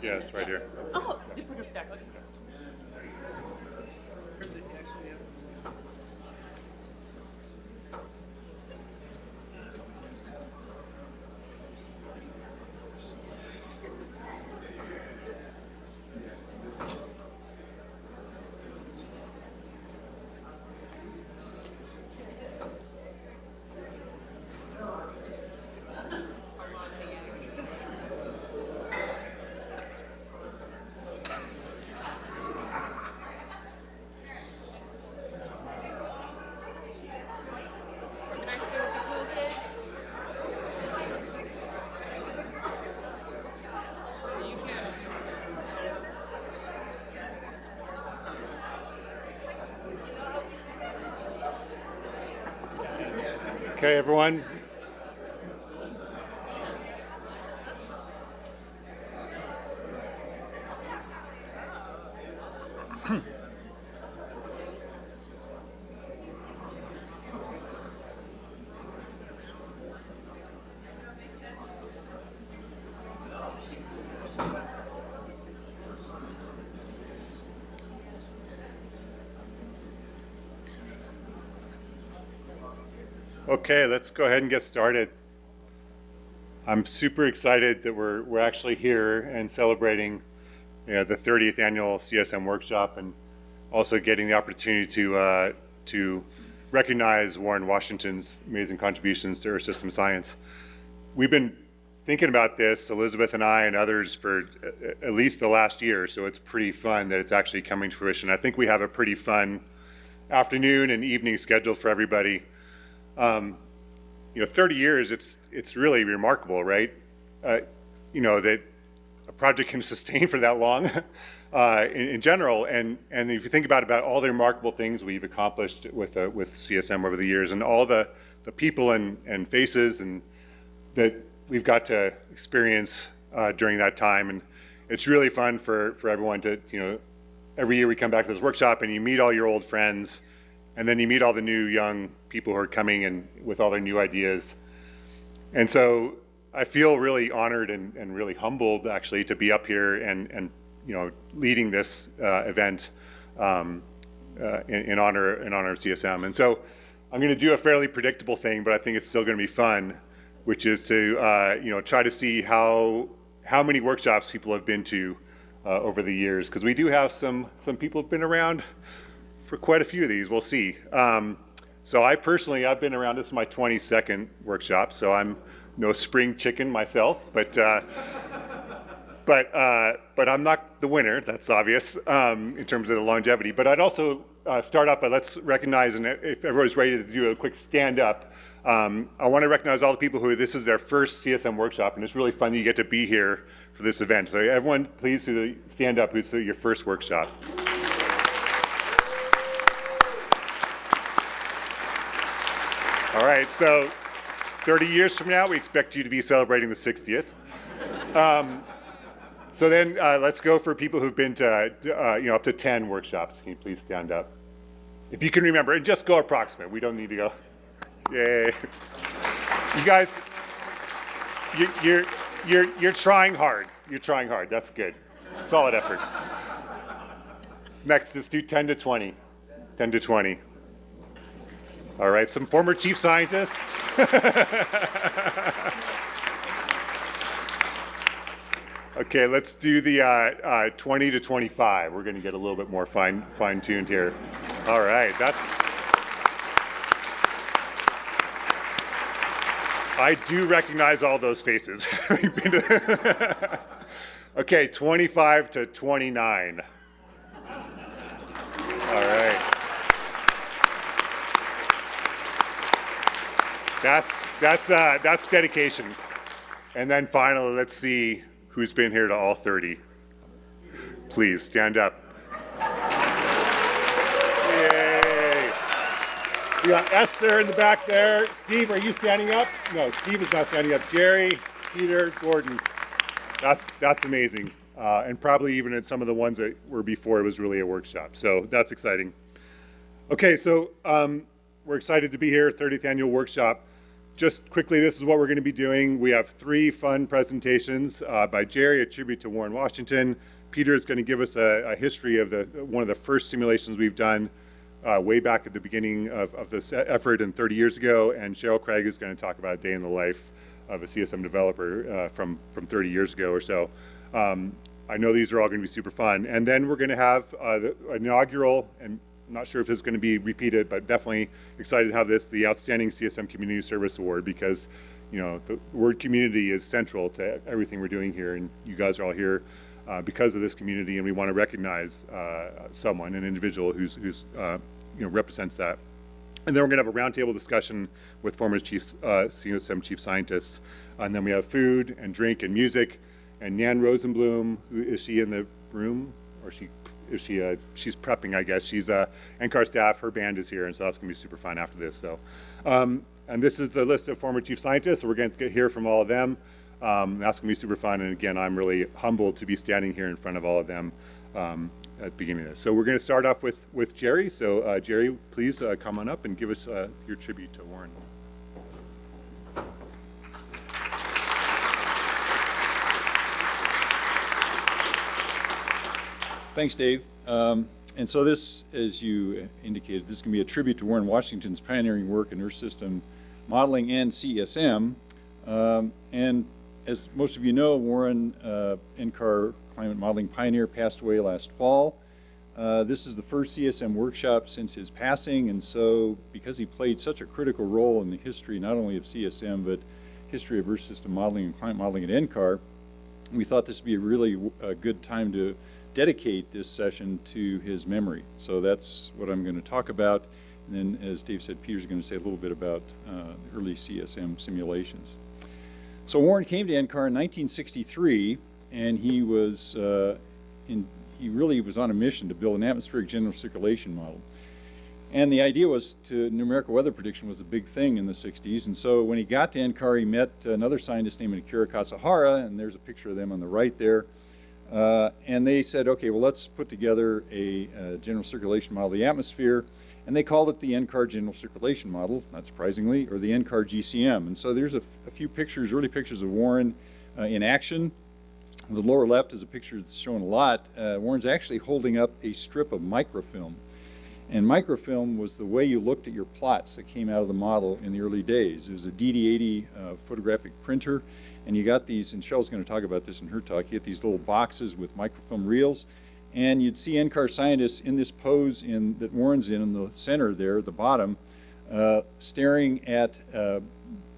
Yeah, it's right here. Oh, you put it back. Can I stay with the cool kids? You can. Okay, everyone. Okay, let's go ahead and get started. I'm super excited that we're actually here and celebrating, the 30th annual CSM workshop, and also getting the opportunity to recognize Warren Washington's amazing contributions to Earth system science. We've been thinking about this, Elizabeth and I and others, for at least the last year, so it's pretty fun that it's actually coming to fruition. I think we have a pretty fun afternoon and evening scheduled for everybody. 30 years, it's really remarkable, right? That a project can sustain for that long in general. And if you think about all the remarkable things we've accomplished with CSM over the years, and all the people and faces and that we've got to experience during that time. And it's really fun for everyone to, every year we come back to this workshop and you meet all your old friends, and then you meet all the new young people who are coming in with all their new ideas. And so I feel really honored and really humbled actually to be up here and leading this event in honor of CSM. And so I'm going to do a fairly predictable thing, but I think it's still going to be fun, which is to try to see how many workshops people have been to over the years, because we do have some people who've been around for quite a few of these. We'll see. So I've been around. This is my 22nd workshop, so I'm no spring chicken myself, but I'm not the winner. That's obvious in terms of the longevity. But I'd also start off by, let's recognize, and if everybody's ready to do a quick stand up, I want to recognize all the people who this is their first CSM workshop, and it's really fun that you get to be here for this event. So everyone, please stand up who's your first workshop. All right, so 30 years from now, we expect you to be celebrating the 60th. So then let's go for people who've been to, up to 10 workshops. Can you please stand up? If you can remember, and just go approximate. We don't need to go. Yay. You guys, you're trying hard. You're trying hard. That's good. Solid effort. Next, let's do 10 to 20. 10 to 20. All right, some former chief scientists. Okay, let's do the 20 to 25. We're going to get a little bit more fine-tuned here. All right, I do recognize all those faces. Okay, 25 to 29. All right. That's dedication. And then finally, let's see who's been here to all 30. Please stand up. Yay! We got Esther in the back there. Steve, are you standing up? No, Steve is not standing up. Jerry, Peter, Gordon. That's amazing. And probably even in some of the ones that were before, it was really a workshop. So that's exciting. Okay, so we're excited to be here, 30th annual workshop. just quickly, this is what we're going to be doing. We have 3 fun presentations by Jerry, a tribute to Warren Washington. Peter is going to give us a history of one of the first simulations we've done way back at the beginning of this effort and 30 years ago. And Cheryl Craig is going to talk about a day in the life of a CSM developer from 30 years ago or so. I know these are all going to be super fun. And then we're going to have the inaugural, and I'm not sure if this is going to be repeated, but definitely excited to have this, the Outstanding CSM Community Service Award, because the word community is central to everything we're doing here, and you guys are all here because of this community, and we want to recognize someone, an individual who's represents that. And then we're going to have a roundtable discussion with former CSM chief scientists, and then we have food and drink and music. And Nan Rosenblum, is she in the room, or she's prepping, I guess. She's NCAR staff. Her band is here, and so that's going to be super fun after this. So, and this is the list of former chief scientists. So we're going to hear from all of them. That's going to be super fun. And again, I'm really humbled to be standing here in front of all of them at the beginning of this. So we're going to start off with Jerry. So Jerry, please come on up and give us your tribute to Warren. Thanks, Dave. And so this, as you indicated, this can be a tribute to Warren Washington's pioneering work in Earth system modeling and CSM. And as most of you know, Warren, NCAR climate modeling pioneer, passed away last fall. This is the first CSM workshop since his passing, and so because he played such a critical role in the history not only of CSM, but history of Earth system modeling and climate modeling at NCAR, we thought this would be a really good time to dedicate this session to his memory. So that's what I'm going to talk about. And then, as Dave said, Peter's going to say a little bit about early CSM simulations. So Warren came to NCAR in 1963, and he really was on a mission to build an atmospheric general circulation model. And the idea was numerical weather prediction was a big thing in the 60s. And so when he got to NCAR, he met another scientist named Akira Kasahara, and there's a picture of them on the right there. And they said, okay, well, let's put together a general circulation model of the atmosphere. And they called it the NCAR General Circulation Model, not surprisingly, or the NCAR GCM. And so there's a few pictures, early pictures of Warren in action. The lower left is a picture that's shown a lot. Warren's actually holding up a strip of microfilm. And microfilm was the way you looked at your plots that came out of the model in the early days. It was a DD80 photographic printer. And you got these, and Cheryl's going to talk about this in her talk, you get these little boxes with microfilm reels, and you'd see NCAR scientists in this pose that Warren's in the center there, at the bottom, staring at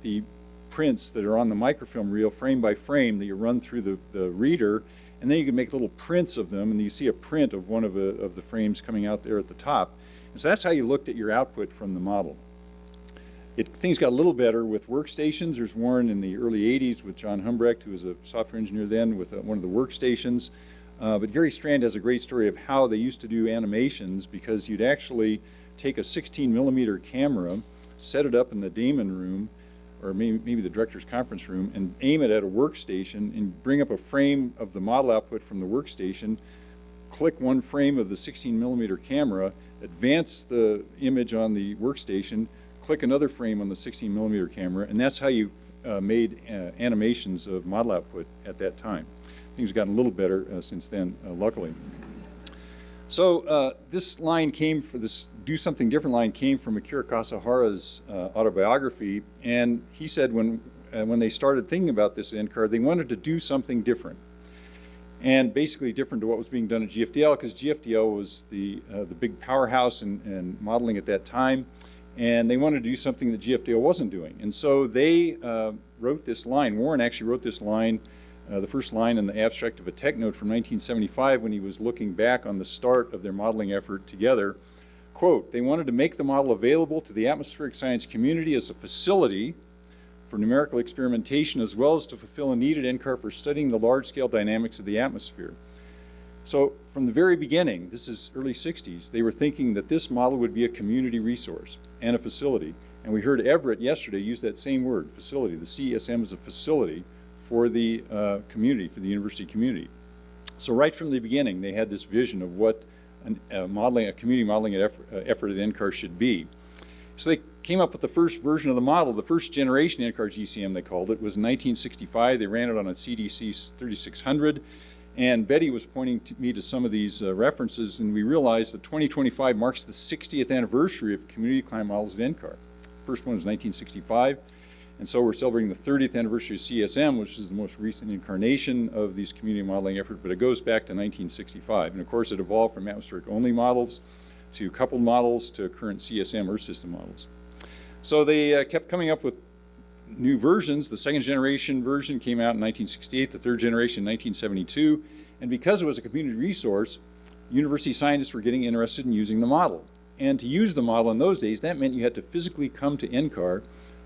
the prints that are on the microfilm reel, frame by frame, that you run through the reader, and then you can make little prints of them, and you see a print of one of the frames coming out there at the top. And so that's how you looked at your output from the model. Things got a little better with workstations. There's Warren in the early 80s with John Humbrecht, who was a software engineer then, with one of the workstations. But Gary Strand has a great story of how they used to do animations, because you'd actually take a 16 millimeter camera, set it up in the Damon room, or maybe the director's conference room, and aim it at a workstation and bring up a frame of the model output from the workstation, click one frame of the 16 millimeter camera, advance the image on the workstation, click another frame on the 16 millimeter camera, and that's how you made animations of model output at that time. Things have gotten a little better since then, luckily. So this line this Do Something Different line came from Akira Kasahara's autobiography, and he said when they started thinking about this at NCAR, they wanted to do something different. And basically different to what was being done at GFDL, because GFDL was the big powerhouse in modeling at that time. And they wanted to do something that GFDL wasn't doing. And so they wrote this line. Warren actually wrote this line, the first line in the abstract of a tech note from 1975 when he was looking back on the start of their modeling effort together. Quote, they wanted to make the model available to the atmospheric science community as a facility for numerical experimentation, as well as to fulfill a need at NCAR for studying the large-scale dynamics of the atmosphere. So from the very beginning, this is early 60s, they were thinking that this model would be a community resource and a facility. And we heard Everett yesterday use that same word, facility. The CESM is a facility for the community, for the university community. So right from the beginning, they had this vision of what a community modeling effort at NCAR should be. So they came up with the first version of the model, the first generation NCAR GCM they called it, was in 1965. They ran it on a CDC 3600. And Betty was pointing me to some of these references, and we realized that 2025 marks the 60th anniversary of community climate models at NCAR. The first one was 1965, and so we're celebrating the 30th anniversary of CSM, which is the most recent incarnation of these community modeling effort, but it goes back to 1965. And of course, it evolved from atmospheric-only models to coupled models to current CSM Earth system models. So they kept coming up with new versions. The second generation version came out in 1968, the third generation in 1972, and because it was a community resource, university scientists were getting interested in using the model. And to use the model in those days, that meant you had to physically come to NCAR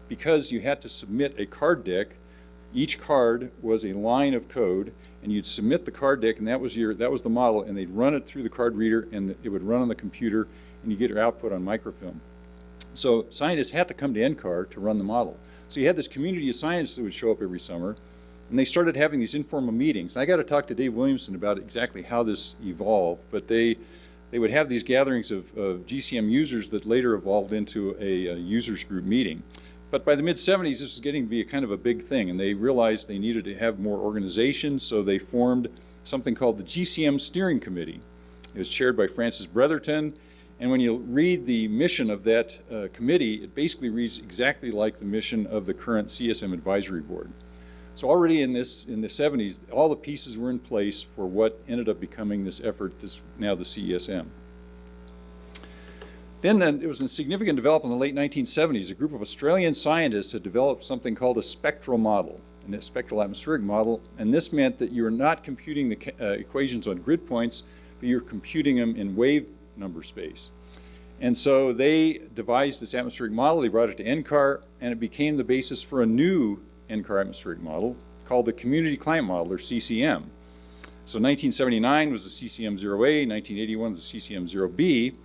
because you had to submit a card deck. Each card was a line of code, and you'd submit the card deck, and that was the model, and they'd run it through the card reader, and it would run on the computer, and you get your output on microfilm. So scientists had to come to NCAR to run the model. So you had this community of scientists that would show up every summer, and they started having these informal meetings. And I got to talk to Dave Williamson about exactly how this evolved, but they would have these gatherings of GCM users that later evolved into a users group meeting. But by the mid-70s, this was getting to be a kind of a big thing, and they realized they needed to have more organization, so they formed something called the GCM Steering Committee. It was chaired by Francis Bretherton, and when you read the mission of that committee, it basically reads exactly like the mission of the current CSM Advisory Board. So already in the 70s, all the pieces were in place for what ended up becoming this effort, now the CESM. Then it was a significant development in the late 1970s. A group of Australian scientists had developed something called a spectral model, a spectral atmospheric model, and this meant that you were not computing the equations on grid points, but you're computing them in wave number space. And so they devised this atmospheric model, they brought it to NCAR, and it became the basis for a new NCAR atmospheric model called the Community Climate Model, or CCM. So 1979 was the CCM 0A, 1981 was the CCM 0B,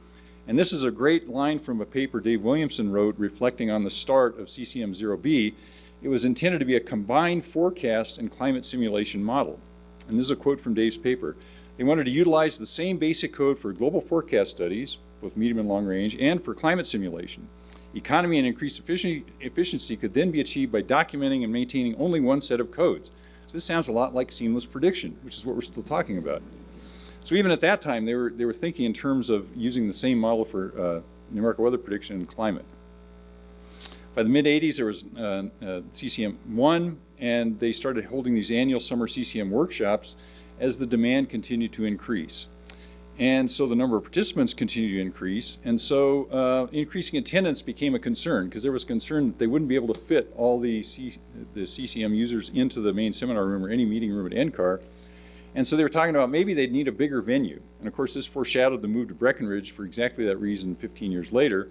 and this is a great line from a paper Dave Williamson wrote reflecting on the start of CCM 0B. It was intended to be a combined forecast and climate simulation model. And this is a quote from Dave's paper. They wanted to utilize the same basic code for global forecast studies, both medium and long range, and for climate simulation. Economy and increased efficiency could then be achieved by documenting and maintaining only one set of codes. So this sounds a lot like seamless prediction, which is what we're still talking about. So even at that time, they were thinking in terms of using the same model for numerical weather prediction and climate. By the mid-80s, there was CCM 1, and they started holding these annual summer CCM workshops as the demand continued to increase. And so the number of participants continued to increase, and so increasing attendance became a concern because there was concern that they wouldn't be able to fit all the CCM users into the main seminar room or any meeting room at NCAR. And so they were talking about maybe they'd need a bigger venue. And of course, this foreshadowed the move to Breckenridge for exactly that reason 15 years later.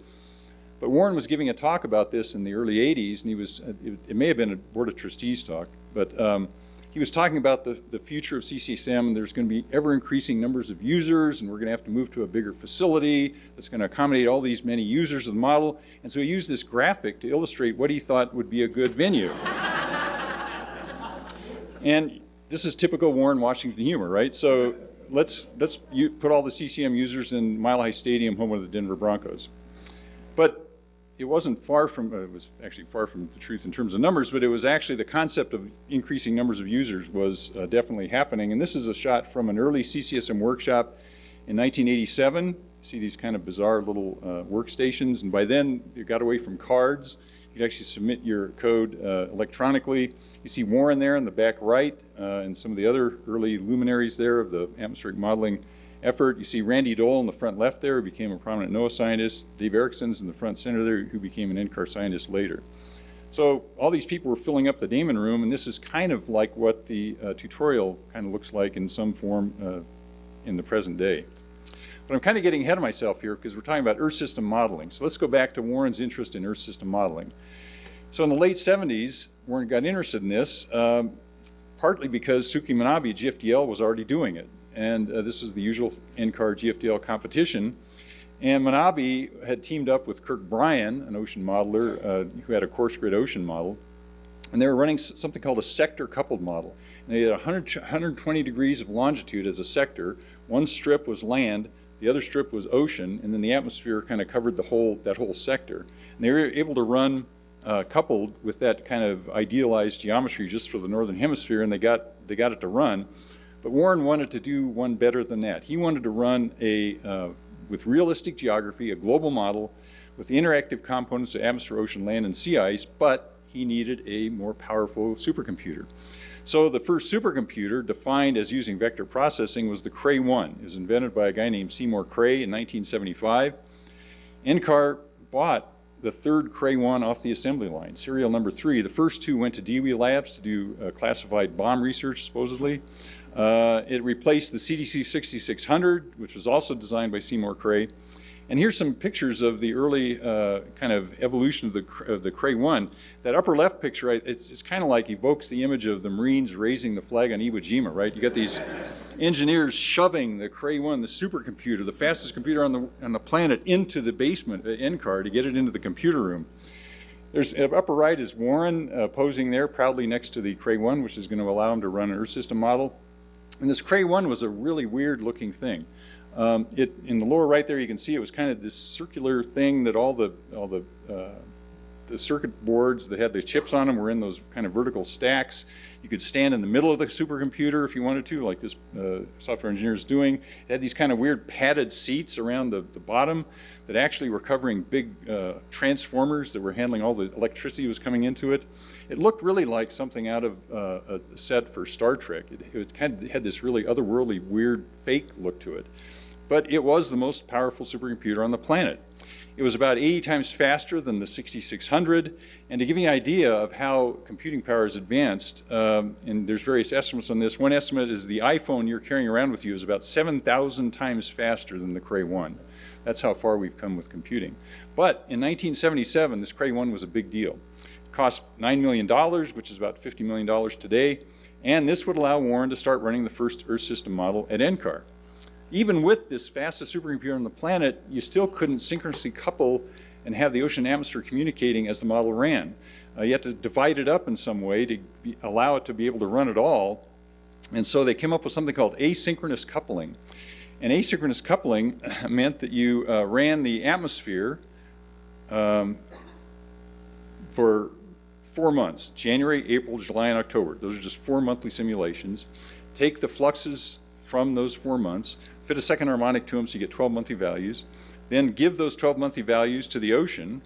But Warren was giving a talk about this in the early 80s, and he was, it may have been a Board of Trustees talk, but he was talking about the future of CCSM, and there's going to be ever-increasing numbers of users, and we're going to have to move to a bigger facility that's going to accommodate all these many users of the model. And so he used this graphic to illustrate what he thought would be a good venue. And this is typical Warren Washington humor, right? So let's put all the CCM users in Mile High Stadium, home of the Denver Broncos. But it wasn't far from, it was actually far from the truth in terms of numbers, but it was actually the concept of increasing numbers of users was definitely happening. And this is a shot from an early CCSM workshop in 1987. You see these kind of bizarre little workstations, and by then you got away from cards. You could actually submit your code electronically. You see Warren there in the back right, and some of the other early luminaries there of the atmospheric modeling effort. You see Randy Dole in the front left there, who became a prominent NOAA scientist. Dave Erickson's in the front center there, who became an NCAR scientist later. So all these people were filling up the Damon room, and this is kind of like what the tutorial kind of looks like in some form in the present day. But I'm kind of getting ahead of myself here because we're talking about Earth system modeling. So let's go back to Warren's interest in Earth system modeling. So in the late 70s, Warren got interested in this, partly because Suki Manabe, GFDL, was already doing it. And this was the usual NCAR GFDL competition. And Manabe had teamed up with Kirk Bryan, an ocean modeler who had a coarse grid ocean model. And they were running something called a sector coupled model. And they had 120 degrees of longitude as a sector. One strip was land, the other strip was ocean, and then the atmosphere kind of covered that whole sector. And they were able to run, coupled with that kind of idealized geometry just for the northern hemisphere, and they got it to run. But Warren wanted to do one better than that. He wanted to run with realistic geography, a global model with the interactive components of atmosphere, ocean, land, and sea ice, but he needed a more powerful supercomputer. So the first supercomputer, defined as using vector processing, was the Cray 1. It was invented by a guy named Seymour Cray in 1975. NCAR bought the third Cray 1 off the assembly line, serial number 3. The first 2 went to DOE labs to do classified bomb research, supposedly. It replaced the CDC 6600, which was also designed by Seymour Cray. And here's some pictures of the early kind of evolution of the Cray 1. That upper left picture, it's kind of like evokes the image of the Marines raising the flag on Iwo Jima, right? You got these engineers shoving the Cray 1, the supercomputer, the fastest computer on the planet, into the basement at NCAR to get it into the computer room. There's upper right is Warren posing there proudly next to the Cray 1, which is going to allow him to run an Earth system model. And this Cray 1 was a really weird looking thing. In the lower right there, you can see it was kind of this circular thing that all the circuit boards that had the chips on them were in those kind of vertical stacks. You could stand in the middle of the supercomputer if you wanted to, like this software engineer is doing. It had these kind of weird padded seats around the bottom that actually were covering big transformers that were handling all the electricity that was coming into it. It looked really like something out of a set for Star Trek. It kind of had this really otherworldly, weird, fake look to it. But it was the most powerful supercomputer on the planet. It was about 80 times faster than the 6600. And to give you an idea of how computing power is advanced, and there's various estimates on this, one estimate is the iPhone you're carrying around with you is about 7,000 times faster than the Cray 1. That's how far we've come with computing. But in 1977, this Cray 1 was a big deal. It cost $9 million, which is about $50 million today. And this would allow Warren to start running the first Earth system model at NCAR. Even with this fastest supercomputer on the planet, you still couldn't synchronously couple and have the ocean atmosphere communicating as the model ran. You had to divide it up in some way to allow it to be able to run at all. And so they came up with something called asynchronous coupling. And asynchronous coupling meant that you ran the atmosphere for 4 months, January, April, July, and October. Those are just 4 monthly simulations. Take the fluxes from those 4 months, fit a second harmonic to them so you get 12 monthly values, then give those 12 monthly values to the ocean,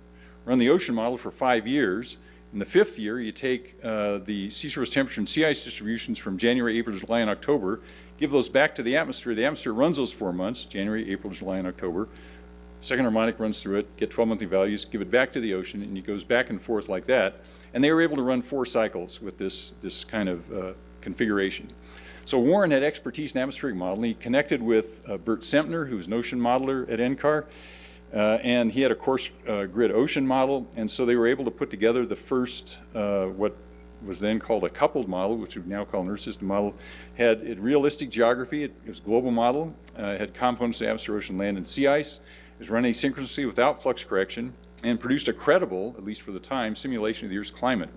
run the ocean model for 5 years. In the 5th year, you take the sea surface temperature and sea ice distributions from January, April, July, and October, give those back to the atmosphere. The atmosphere runs those 4 months, January, April, July, and October. Second harmonic runs through it, get 12 monthly values, give it back to the ocean, and it goes back and forth like that. And they were able to run 4 cycles with this kind of configuration. So Warren had expertise in atmospheric modeling. He connected with Bert Sempner, who was an ocean modeler at NCAR, and he had a coarse grid ocean model. And so they were able to put together the first, what was then called a coupled model, which we now call an Earth system model. Had realistic geography. It was a global model. It had components of atmosphere, ocean, land, and sea ice. It was run asynchronously without flux correction and produced a credible, at least for the time, simulation of the Earth's climate.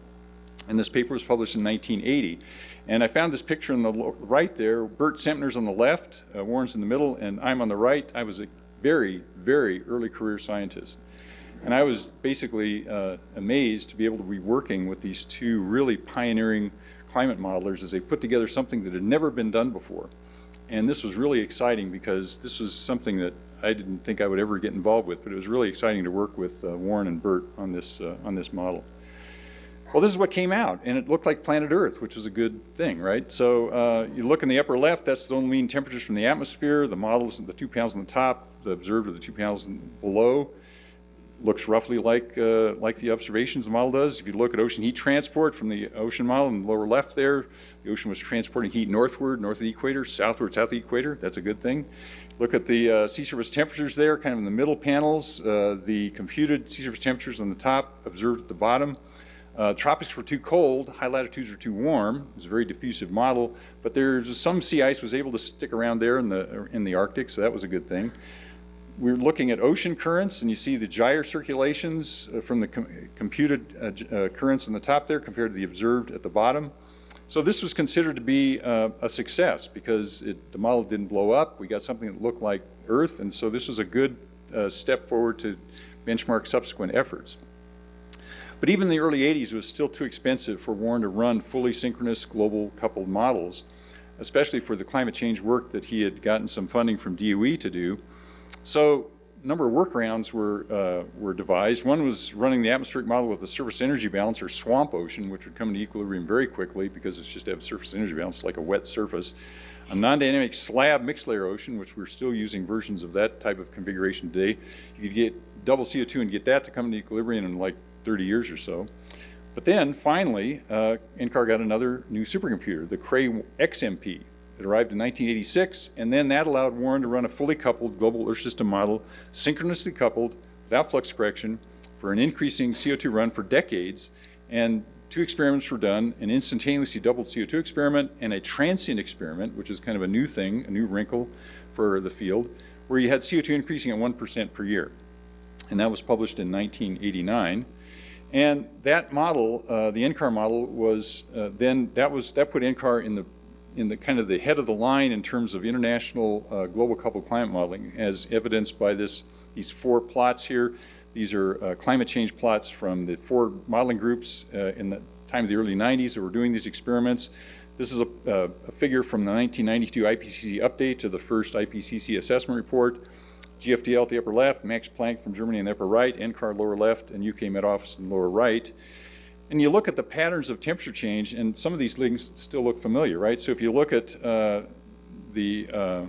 And this paper was published in 1980. And I found this picture on the right there. Bert Sempner's on the left, Warren's in the middle, and I'm on the right. I was a very, very early career scientist. And I was basically amazed to be able to be working with these two really pioneering climate modelers as they put together something that had never been done before. And this was really exciting because this was something that I didn't think I would ever get involved with, but it was really exciting to work with Warren and Bert on this model. Well, this is what came out, and it looked like planet Earth, which was a good thing, right? So you look in the upper left, that's the mean temperatures from the atmosphere. The models, the 2 panels on the top, the observed are the 2 panels below. Looks roughly like the observations the model does. If you look at ocean heat transport from the ocean model in the lower left there, the ocean was transporting heat northward, north of the equator, southward, south of the equator. That's a good thing. Look at the sea surface temperatures there, kind of in the middle panels. The computed sea surface temperatures on the top, observed at the bottom. Tropics were too cold, high latitudes were too warm. It was a very diffusive model, but there's some sea ice was able to stick around there in the Arctic, so that was a good thing. We're looking at ocean currents, and you see the gyre circulations from the computed currents on the top there compared to the observed at the bottom. So this was considered to be a success because the model didn't blow up. We got something that looked like Earth, and so this was a good step forward to benchmark subsequent efforts. But even in the early 80s, it was still too expensive for Warren to run fully synchronous global coupled models, especially for the climate change work that he had gotten some funding from DOE to do. So a number of workarounds were devised. One was running the atmospheric model with a surface energy balance, or swamp ocean, which would come into equilibrium very quickly because it's just have surface energy balance like a wet surface. A non-dynamic slab mixed layer ocean, which we're still using versions of that type of configuration today. You could get double CO2 and get that to come into equilibrium in like 30 years or so. But then finally, NCAR got another new supercomputer, the Cray XMP. It arrived in 1986, and then that allowed Warren to run a fully coupled global Earth system model, synchronously coupled, without flux correction, for an increasing CO2 run for decades. And 2 experiments were done, an instantaneously doubled CO2 experiment and a transient experiment, which is kind of a new thing, a new wrinkle for the field, where you had CO2 increasing at 1% per year. And that was published in 1989. And that model, the NCAR model, was that put NCAR in the kind of the head of the line in terms of international global coupled climate modeling, as evidenced by these 4 plots here. These are climate change plots from the 4 modeling groups in the time of the early 90s that were doing these experiments. This is a figure from the 1992 IPCC update to the first IPCC assessment report. GFDL at the upper left, Max Planck from Germany in the upper right, NCAR lower left, and UK Met Office in the lower right. And you look at the patterns of temperature change, and some of these things still look familiar, right? So if you look at the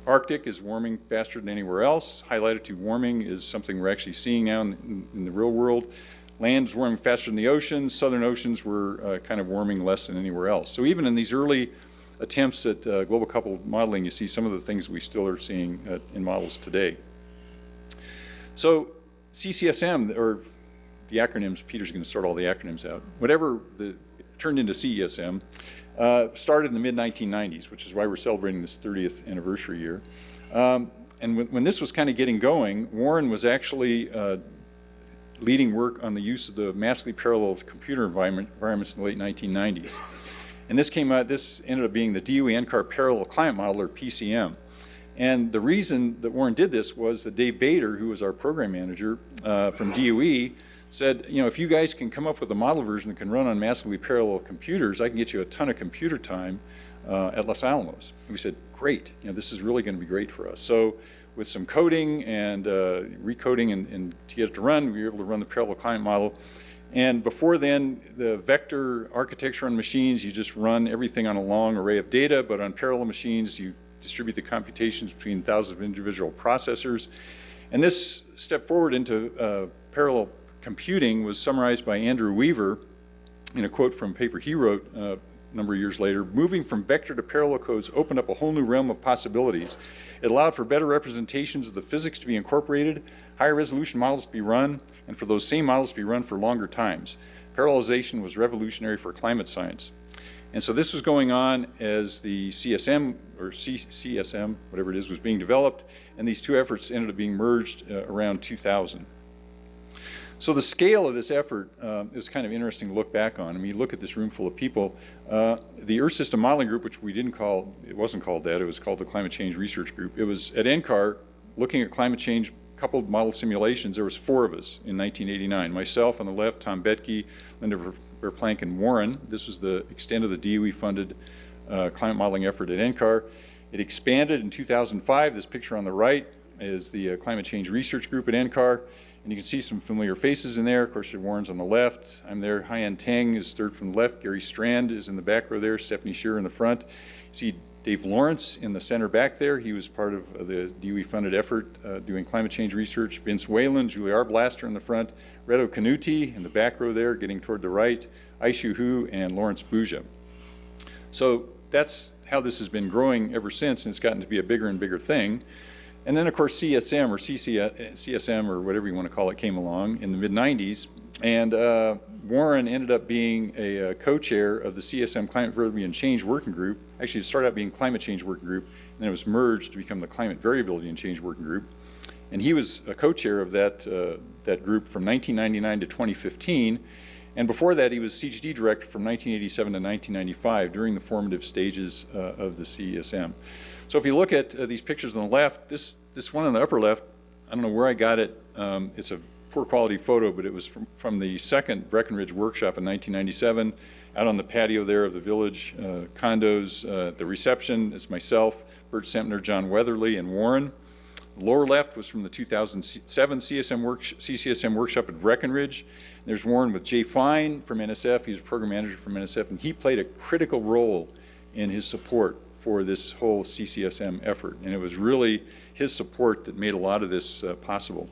Arctic is warming faster than anywhere else. High latitude warming is something we're actually seeing now in the real world. Land's warming faster than the oceans. Southern oceans were kind of warming less than anywhere else. So even in these early attempts at global coupled modeling, you see some of the things we still are seeing in models today. So CCSM, or the acronyms, Peter's going to sort all the acronyms out, whatever turned into CESM, started in the mid-1990s, which is why we're celebrating this 30th anniversary year. And when this was kind of getting going, Warren was actually leading work on the use of the massively parallel computer environments in the late 1990s. And this ended up being the DOE NCAR Parallel Climate Model, or PCM. And the reason that Warren did this was that Dave Bader, who was our program manager from DOE, said, you know, if you guys can come up with a model version that can run on massively parallel computers, I can get you a ton of computer time at Los Alamos. And we said, great, you know, this is really going to be great for us. So with some coding and recoding and to get it to run, we were able to run the parallel climate model. And before then, the vector architecture on machines, you just run everything on a long array of data, but on parallel machines, you distribute the computations between thousands of individual processors. And this step forward into parallel computing was summarized by Andrew Weaver in a quote from a paper he wrote a number of years later. Moving from vector to parallel codes opened up a whole new realm of possibilities. It allowed for better representations of the physics to be incorporated, higher resolution models to be run, and for those same models to be run for longer times. Parallelization was revolutionary for climate science. And so this was going on as the CSM, or CSM, whatever it is, was being developed, and these 2 efforts ended up being merged around 2000. So the scale of this effort is kind of interesting to look back on. I mean, you look at this room full of people. The Earth System Modeling Group, which we didn't call, it wasn't called that, it was called the Climate Change Research Group. It was at NCAR, looking at climate change coupled model simulations. There was 4 of us in 1989. Myself on the left, Tom Betke, Linda Verplank, and Warren. This was the extent of the DOE-funded climate modeling effort at NCAR. It expanded in 2005. This picture on the right is the Climate Change Research Group at NCAR. And you can see some familiar faces in there. Of course, Warren's on the left. I'm there. Haiyan Tang is third from the left. Gary Strand is in the back row there. Stephanie Shearer in the front. You see Dave Lawrence in the center back there. He was part of the DOE-funded effort doing climate change research. Vince Whalen, Julie Arblaster in the front. Reto Canuti in the back row there, getting toward the right. Aishu Hu and Lawrence Buja. So that's how this has been growing ever since, and it's gotten to be a bigger and bigger thing. And then, of course, CSM, or CSM, or whatever you want to call it, came along in the mid-90s. And Warren ended up being a co-chair of the CSM Climate Variability and Change Working Group. Actually, it started out being Climate Change Working Group, and then it was merged to become the Climate Variability and Change Working Group. And he was a co-chair of that group from 1999 to 2015. And before that, he was CGD director from 1987 to 1995 during the formative stages of the CESM. So if you look at these pictures on the left, this one on the upper left, I don't know where I got it. It's a poor quality photo, but it was from the second Breckenridge workshop in 1997, out on the patio there of the village condos. The reception is myself, Bert Sempner, John Weatherly, and Warren. The lower left was from the 2007 CCSM workshop at Breckenridge. There's Warren with Jay Fine from NSF. He's a program manager from NSF, and he played a critical role in his support for this whole CCSM effort. And it was really his support that made a lot of this possible.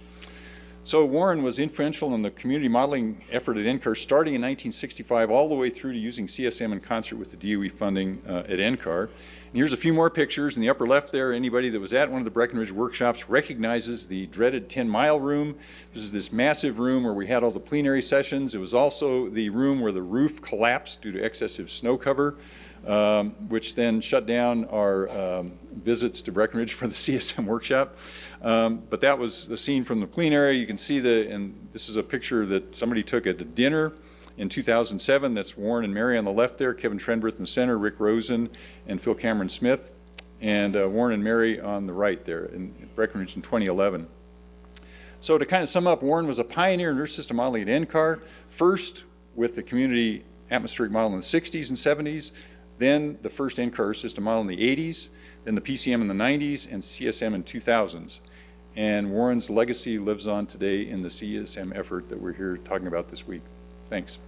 So Warren was influential in the community modeling effort at NCAR starting in 1965 all the way through to using CSM in concert with the DOE funding at NCAR. And here's a few more pictures. In the upper left there, anybody that was at one of the Breckenridge workshops recognizes the dreaded 10-mile room. This is this massive room where we had all the plenary sessions. It was also the room where the roof collapsed due to excessive snow cover, which then shut down our visits to Breckenridge for the CSM workshop. But that was the scene from the plenary. You can see and this is a picture that somebody took at a dinner in 2007. That's Warren and Mary on the left there, Kevin Trenberth in the center, Rick Rosen, and Phil Cameron Smith, and Warren and Mary on the right there in Breckenridge in 2011. So to kind of sum up, Warren was a pioneer in Earth system modeling at NCAR, first with the community atmospheric model in the 60s and 70s, then the first NCAR Earth system model in the 80s, then the PCM in the 90s, and CSM in 2000s. And Warren's legacy lives on today in the CSM effort that we're here talking about this week. Thanks.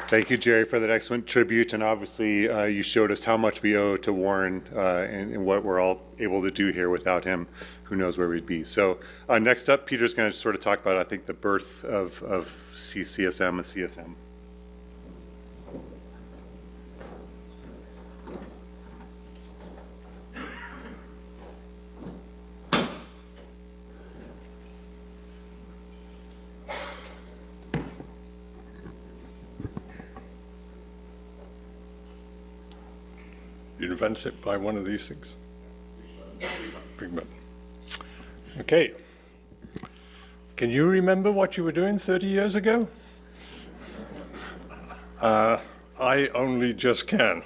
Thank you, Jerry, for that excellent tribute. And obviously, you showed us how much we owe to Warren and what we're all able to do here. Without him, who knows where we'd be. So next up, Peter's going to sort of talk about, I think, the birth of CCSM and CSM. You invent it by one of these things. Big button. Okay. Can you remember what you were doing 30 years ago? I only just can,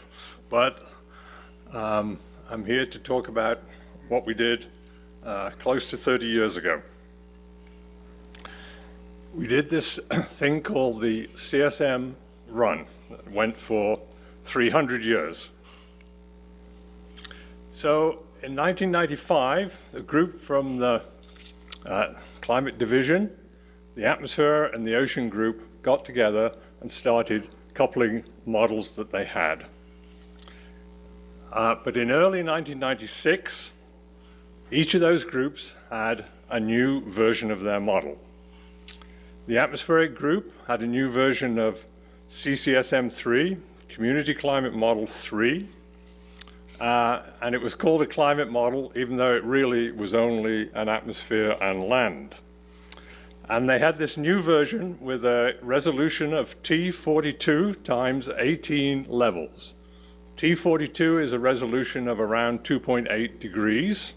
but I'm here to talk about what we did close to 30 years ago. We did this thing called the CSM run. It went for 300 years. So in 1995, a group from the Climate Division, the Atmosphere and the Ocean Group got together and started coupling models that they had. But in early 1996, each of those groups had a new version of their model. The Atmospheric Group had a new version of CCSM 3, Community Climate Model 3, and it was called a climate model, even though it really was only an atmosphere and land. And they had this new version with a resolution of T42 times 18 levels. T42 is a resolution of around 2.8 degrees.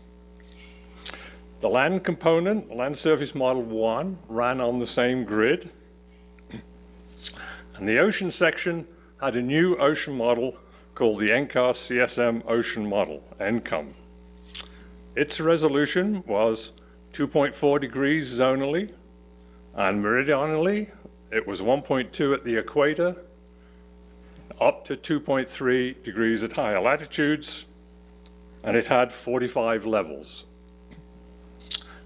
The land component, Land Surface Model 1, ran on the same grid. And the ocean section had a new ocean model called the NCAR CSM Ocean Model, NCOM. Its resolution was 2.4 degrees zonally, and meridionally, it was 1.2 at the equator, up to 2.3 degrees at higher latitudes, and it had 45 levels.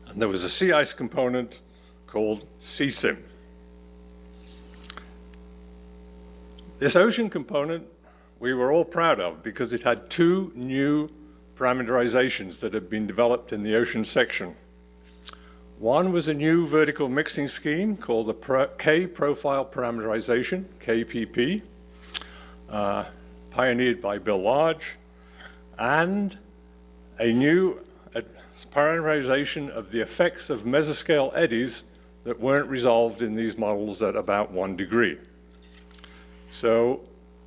And there was a sea ice component called CSIM. This ocean component we were all proud of because it had two new parameterizations that had been developed in the ocean section. One was a new vertical mixing scheme called the K-profile parameterization, KPP, pioneered by Bill Large, and a new parameterization of the effects of mesoscale eddies that weren't resolved in these models at about 1 degree. So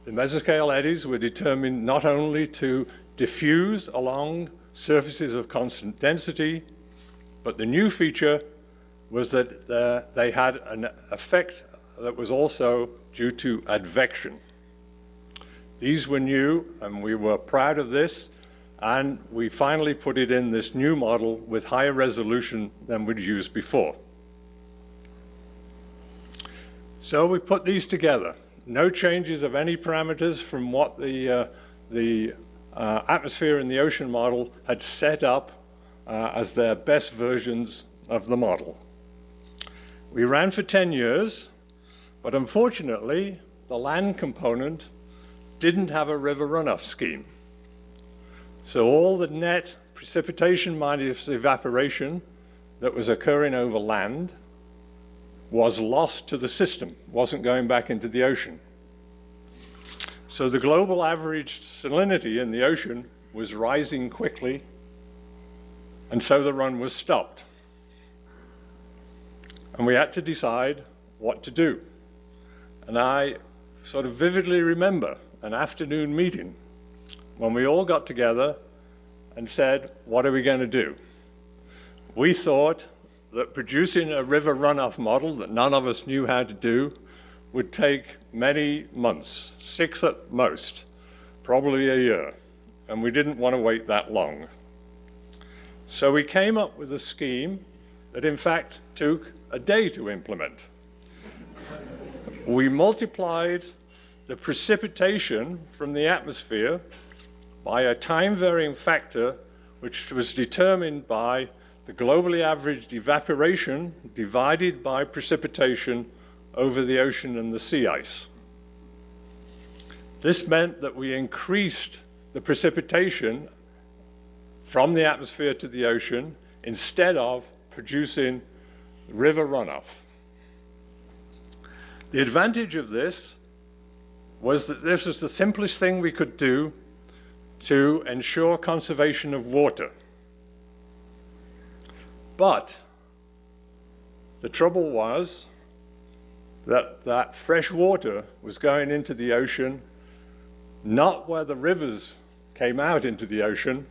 the mesoscale eddies were determined not only to diffuse along surfaces of constant density, but the new feature was that they had an effect that was also due to advection. These were new, and we were proud of this, and we finally put it in this new model with higher resolution than we'd used before. So we put these together. No changes of any parameters from what the atmosphere and the ocean model had set up as their best versions of the model. We ran for 10 years, but unfortunately, the land component didn't have a river runoff scheme. So all the net precipitation minus evaporation that was occurring over land was lost to the system, wasn't going back into the ocean. So the global average salinity in the ocean was rising quickly, and so the run was stopped. And we had to decide what to do. And I sort of vividly remember an afternoon meeting when we all got together and said, what are we going to do? We thought that producing a river runoff model that none of us knew how to do would take many months, 6 at most, probably a year, and we didn't want to wait that long. So we came up with a scheme that in fact took a day to implement. We multiplied the precipitation from the atmosphere by a time-varying factor which was determined by the globally averaged evaporation divided by precipitation over the ocean and the sea ice. This meant that we increased the precipitation from the atmosphere to the ocean instead of producing river runoff. The advantage of this was that this was the simplest thing we could do to ensure conservation of water. But the trouble was that fresh water was going into the ocean, not where the rivers came out into the ocean,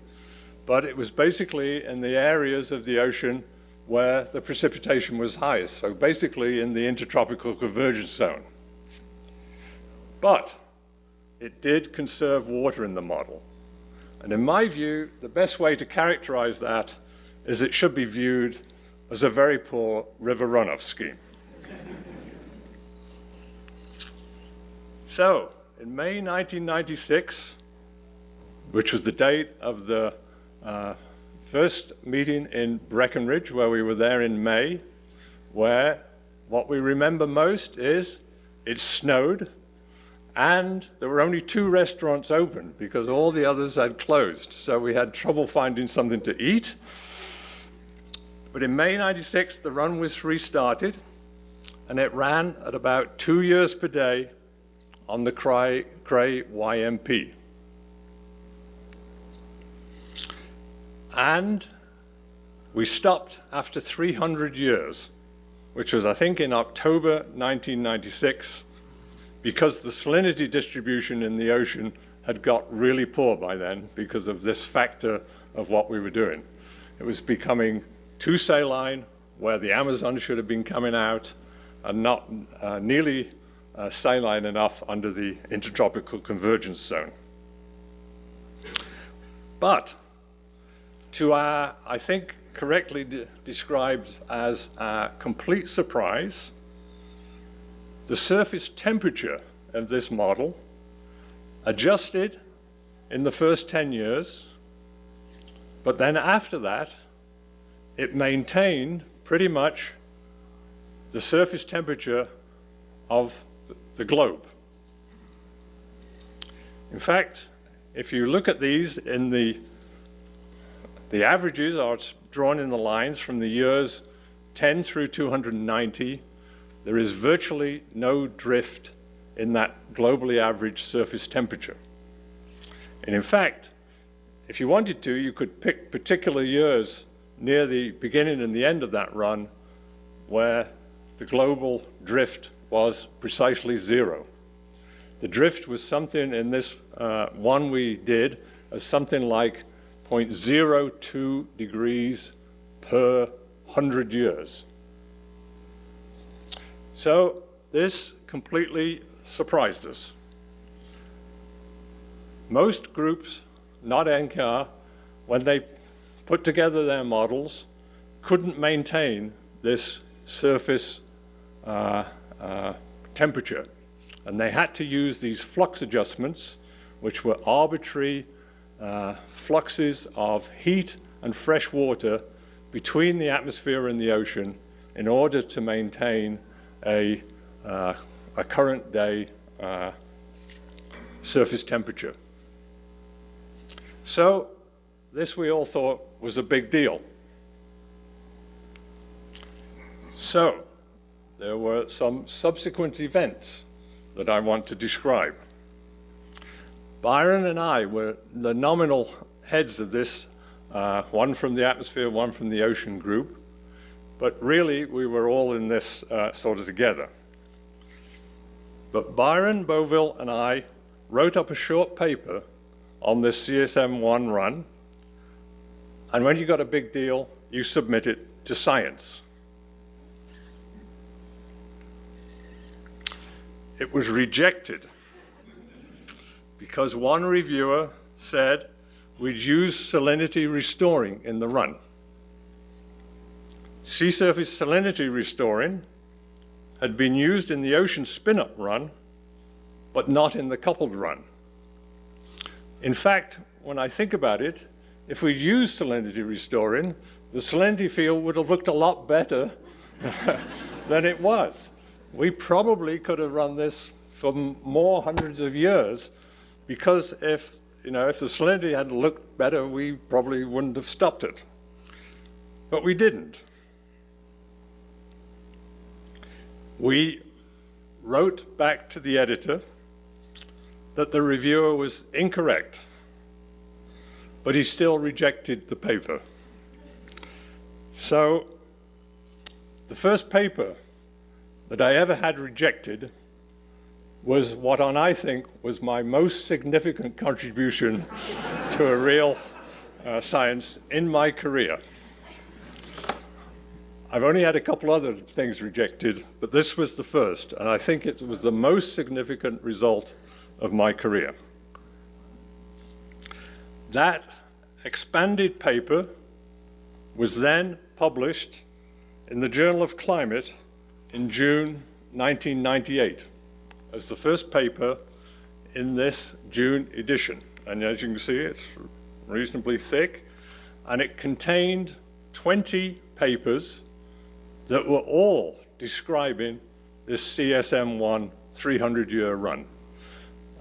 but it was basically in the areas of the ocean where the precipitation was highest, so basically in the intertropical convergence zone. But it did conserve water in the model. And in my view, the best way to characterize that is it should be viewed as a very poor river runoff scheme. So, in May 1996, which was the date of the first meeting in Breckenridge, where we were there in May, where what we remember most is it snowed, and there were only 2 restaurants open because all the others had closed. So we had trouble finding something to eat. But in May 96, the run was restarted, and it ran at about 2 years per day on the Cray YMP. And we stopped after 300 years, which was, I think, in October 1996, because the salinity distribution in the ocean had got really poor by then because of this factor of what we were doing. It was becoming too saline, where the Amazon should have been coming out, and not nearly saline enough under the intertropical convergence zone. But to our, I think, correctly described as a complete surprise, the surface temperature of this model adjusted in the first 10 years, but then after that, it maintained pretty much the surface temperature of the globe. In fact, if you look at these in the averages are drawn in the lines from the years 10 through 290. There is virtually no drift in that globally average surface temperature. And in fact, if you wanted to, you could pick particular years near the beginning and the end of that run where the global drift was precisely 0. The drift was something in this one we did as something like 0.02 degrees per 100 years. So this completely surprised us. Most groups, not NCAR, when they put together their models, couldn't maintain this surface temperature. And they had to use these flux adjustments, which were arbitrary fluxes of heat and fresh water between the atmosphere and the ocean in order to maintain a current day surface temperature. So this we all thought was a big deal. So there were some subsequent events that I want to describe. Byron and I were the nominal heads of this, one from the atmosphere, one from the ocean group, but really we were all in this sort of together. But Byron, Beauville, and I wrote up a short paper on this CSM1 run, and when you got a big deal, you submit it to Science. It was rejected because one reviewer said we'd use salinity restoring in the run. Sea surface salinity restoring had been used in the ocean spin-up run, but not in the coupled run. In fact, when I think about it, if we'd used salinity restoring, the salinity field would have looked a lot better than it was. We probably could have run this for more hundreds of years, because if the salinity had looked better, we probably wouldn't have stopped it. But we didn't. We wrote back to the editor that the reviewer was incorrect, but he still rejected the paper. So the first paper that I ever had rejected was what I think was my most significant contribution to a real science in my career. I've only had a couple other things rejected, but this was the first, and I think it was the most significant result of my career. That expanded paper was then published in the Journal of Climate in June 1998 as the first paper in this June edition. And as you can see, it's reasonably thick, and it contained 20 papers that were all describing this CSM1 300-year run.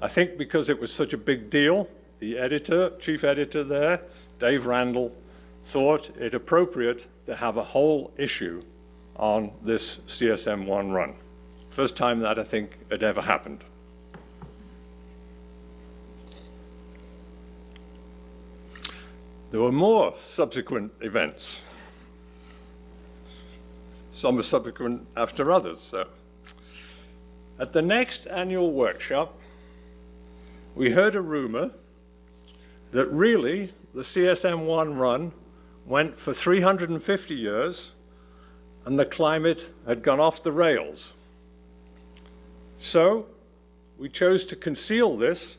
I think because it was such a big deal, the editor, chief editor there, Dave Randall, thought it appropriate to have a whole issue on this CSM1 run. First time that I think had ever happened. There were more subsequent events. Some were subsequent after others. So. At the next annual workshop, we heard a rumor that really the CSM1 run went for 350 years and the climate had gone off the rails. So we chose to conceal this,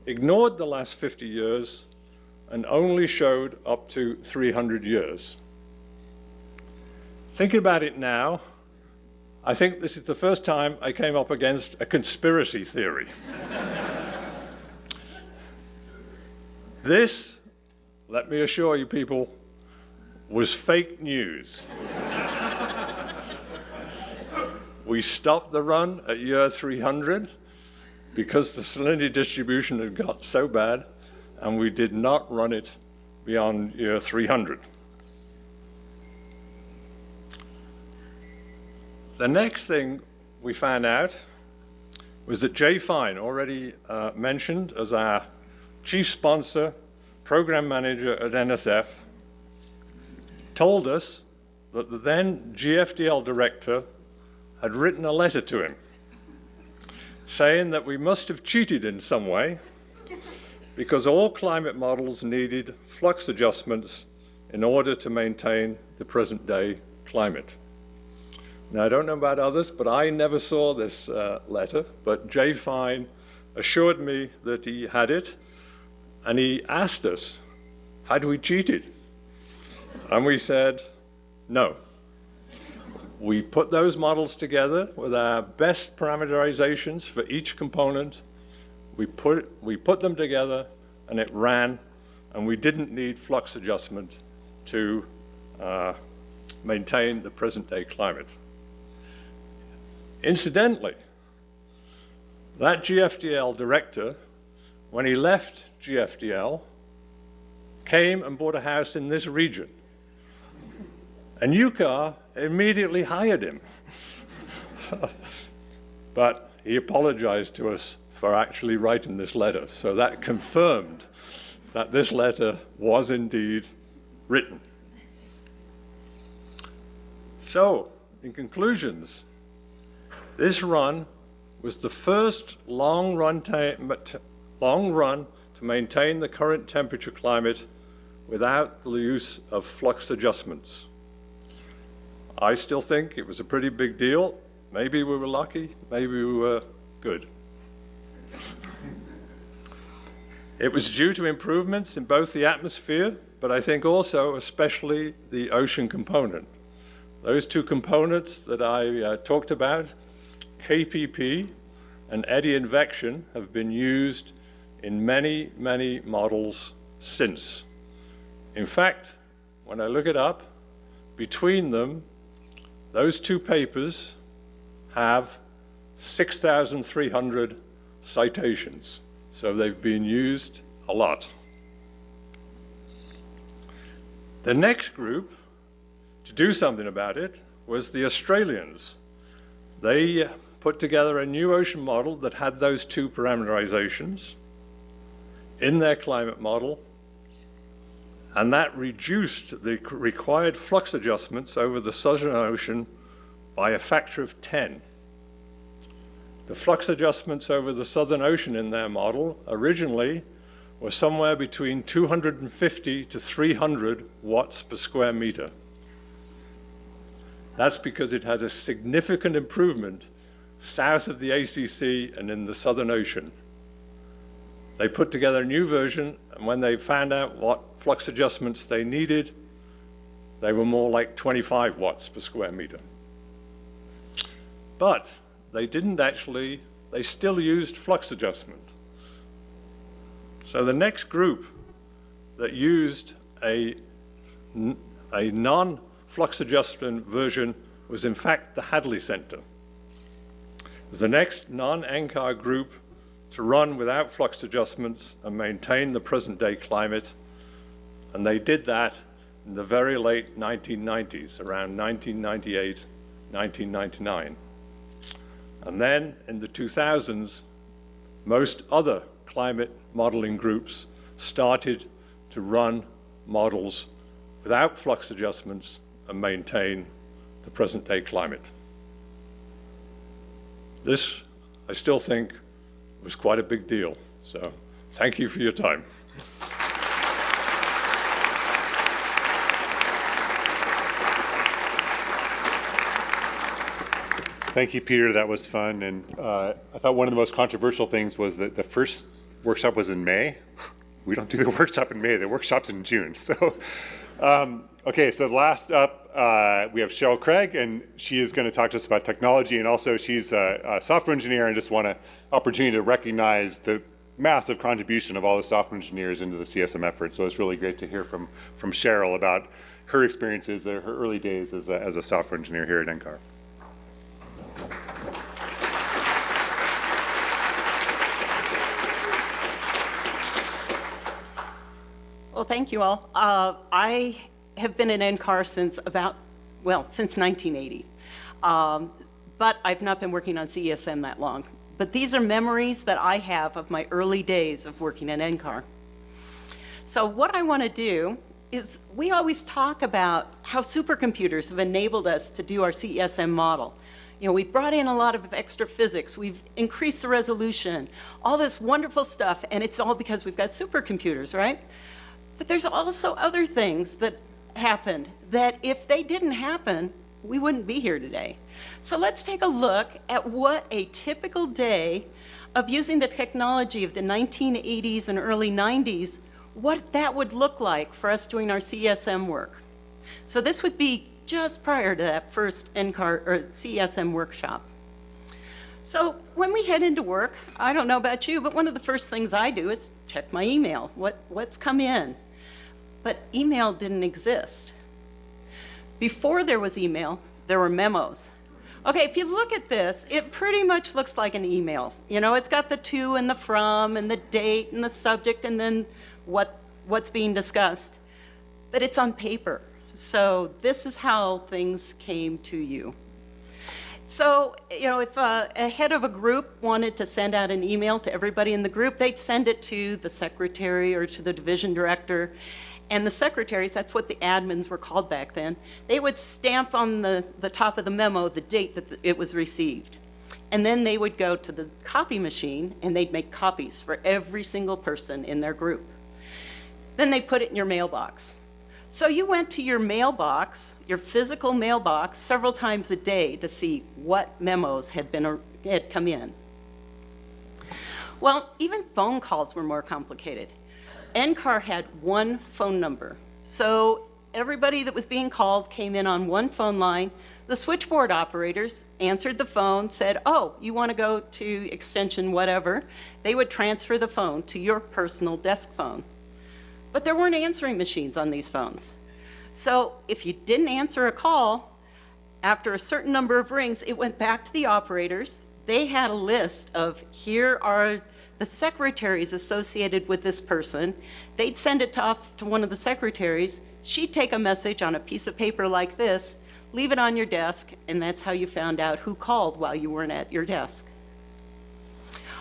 ignored the last 50 years, and only showed up to 300 years. Thinking about it now, I think this is the first time I came up against a conspiracy theory. This, let me assure you people, was fake news. We stopped the run at year 300 because the salinity distribution had got so bad, and we did not run it beyond year 300. The next thing we found out was that Jay Fine, already mentioned as our chief sponsor, program manager at NSF, told us that the then GFDL director had written a letter to him saying that we must have cheated in some way because all climate models needed flux adjustments in order to maintain the present day climate. Now, I don't know about others, but I never saw this letter, but Jay Fine assured me that he had it, and he asked us, had we cheated? And we said, no. We put those models together with our best parameterizations for each component. We put them together, and it ran, and we didn't need flux adjustment to maintain the present day climate. Incidentally, that GFDL director, when he left GFDL, came and bought a house in this region. And UCAR immediately hired him. But he apologized to us for actually writing this letter. So that confirmed that this letter was indeed written. So, in conclusions, this run was the first long run to maintain the current temperature climate without the use of flux adjustments. I still think it was a pretty big deal. Maybe we were lucky, maybe we were good. It was due to improvements in both the atmosphere, but I think also especially the ocean component. Those two components that I talked about, KPP and eddy invection, have been used in many, many models since. In fact, when I look it up, between them, those two papers have 6,300 citations. So they've been used a lot. The next group to do something about it was the Australians. They put together a new ocean model that had those two parameterizations in their climate model, and that reduced the required flux adjustments over the Southern Ocean by a factor of 10. The flux adjustments over the Southern Ocean in their model originally were somewhere between 250 to 300 watts per square meter. That's because it had a significant improvement south of the ACC and in the Southern Ocean. They put together a new version, and when they found out what flux adjustments they needed, they were more like 25 watts per square meter. But they didn't actually, they still used flux adjustment. So the next group that used a non-flux adjustment version was in fact the Hadley Center. It was the next non-NCAR group to run without flux adjustments and maintain the present day climate. And they did that in the very late 1990s, around 1998, 1999. And then in the 2000s, most other climate modeling groups started to run models without flux adjustments and maintain the present day climate. This, I still think, was quite a big deal. So thank you for your time. Thank you, Peter. That was fun. And I thought one of the most controversial things was that the first workshop was in May. We don't do the workshop in May. The workshop's in June. So, okay, so last up, we have Cheryl Craig, and she is going to talk to us about technology. And also, she's a software engineer, and just want an opportunity to recognize the massive contribution of all the software engineers into the CSM effort. So it's really great to hear from Cheryl about her experiences, her early days as a software engineer here at NCAR. Well, thank you all. I have been in NCAR since since 1980. But I've not been working on CESM that long. But these are memories that I have of my early days of working in NCAR. So what I want to do is, we always talk about how supercomputers have enabled us to do our CESM model. You know, we've brought in a lot of extra physics, we've increased the resolution, all this wonderful stuff, and it's all because we've got supercomputers, right? But there's also other things that happened that if they didn't happen, we wouldn't be here today. So let's take a look at what a typical day of using the technology of the 1980s and early 90s, what that would look like for us doing our CSM work. So this would be just prior to that first NCAR or CSM workshop. So when we head into work, I don't know about you, but one of the first things I do is check my email, what's come in. But email didn't exist. Before there was email, there were memos. Okay, if you look at this, it pretty much looks like an email. You know, it's got the to and the from and the date and the subject and then what's being discussed. But it's on paper. So this is how things came to you. So, you know, if a head of a group wanted to send out an email to everybody in the group, they'd send it to the secretary or to the division director. And the secretaries, that's what the admins were called back then, they would stamp on the top of the memo the date that it was received. And then they would go to the copy machine and they'd make copies for every single person in their group. Then they put it in your mailbox. So you went to your mailbox, your physical mailbox, several times a day to see what memos had come in. Well, even phone calls were more complicated. NCAR had one phone number. So everybody that was being called came in on one phone line. The switchboard operators answered the phone, said, oh, you want to go to extension whatever. They would transfer the phone to your personal desk phone. But there weren't answering machines on these phones. So if you didn't answer a call, after a certain number of rings, it went back to the operators. They had a list of, here are the secretaries associated with this person. They'd send it off to one of the secretaries. She'd take a message on a piece of paper like this, leave it on your desk, and that's how you found out who called while you weren't at your desk.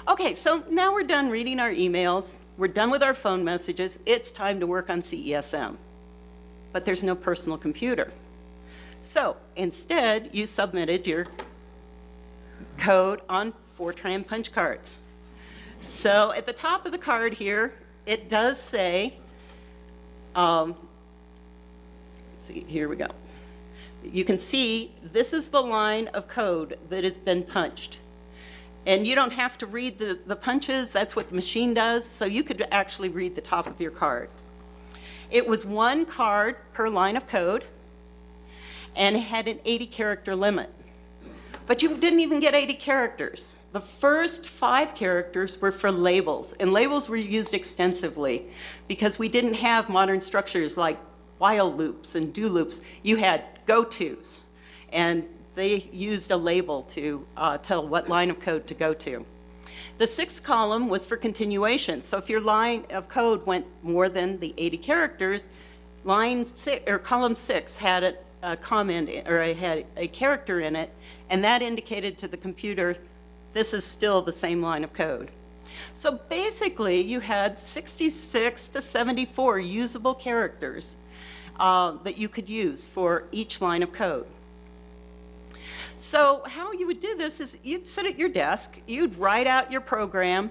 Okay, so now we're done reading our emails. We're done with our phone messages. It's time to work on CESM. But there's no personal computer. So instead, you submitted your code on Fortran punch cards. So at the top of the card here, it does say, let's see, here we go. You can see this is the line of code that has been punched. And you don't have to read the punches, that's what the machine does, so you could actually read the top of your card. It was one card per line of code, and it had an 80-character limit. But you didn't even get 80 characters. The first 5 characters were for labels, and labels were used extensively because we didn't have modern structures like while loops and do loops. You had go-tos, and they used a label to tell what line of code to go to. The 6th column was for continuation. So if your line of code went more than the 80 characters, column 6 had a comment or had a character in it, and that indicated to the computer this is still the same line of code. So basically, you had 66 to 74 usable characters that you could use for each line of code. So how you would do this is you'd sit at your desk, you'd write out your program,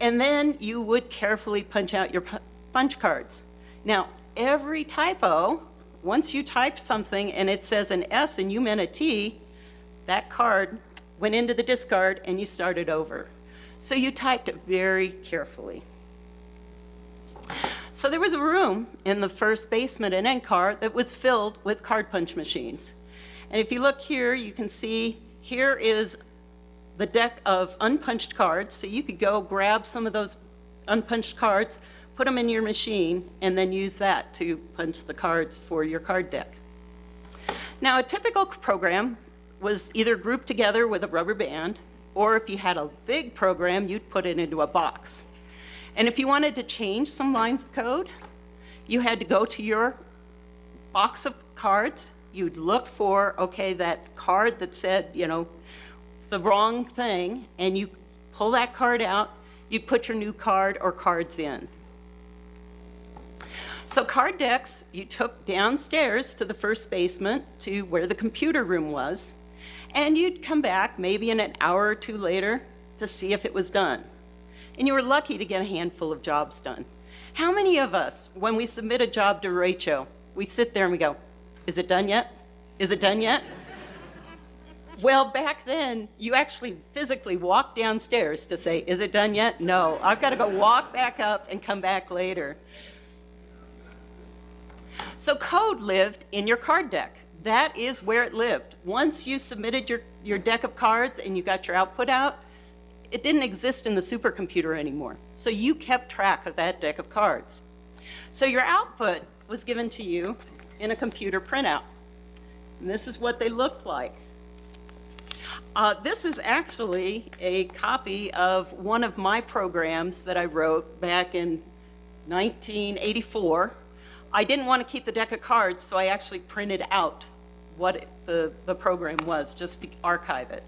and then you would carefully punch out your punch cards. Now, every typo, once you type something and it says an S and you meant a T, that card went into the discard and you started over. So you typed it very carefully. So there was a room in the first basement in NCAR that was filled with card punch machines. And if you look here, you can see here is the deck of unpunched cards. So you could go grab some of those unpunched cards, put them in your machine, and then use that to punch the cards for your card deck. Now, a typical program was either grouped together with a rubber band, or if you had a big program, you'd put it into a box. And if you wanted to change some lines of code, you had to go to your box of cards. You'd look for, okay, that card that said, you know, the wrong thing, and you pull that card out, you'd put your new card or cards in. So card decks, you took downstairs to the first basement to where the computer room was, And you'd come back maybe in an hour or two later to see if it was done. And you were lucky to get a handful of jobs done. How many of us, when we submit a job to Rachel, we sit there and we go, is it done yet? Is it done yet? Well, back then, you actually physically walked downstairs to say, is it done yet? No, I've got to go walk back up and come back later. So code lived in your card deck. That is where it lived. Once you submitted your deck of cards and you got your output out, it didn't exist in the supercomputer anymore. So you kept track of that deck of cards. So your output was given to you in a computer printout. And this is what they looked like. This is actually a copy of one of my programs that I wrote back in 1984. I didn't want to keep the deck of cards, so I actually printed out what the program was, just to archive it.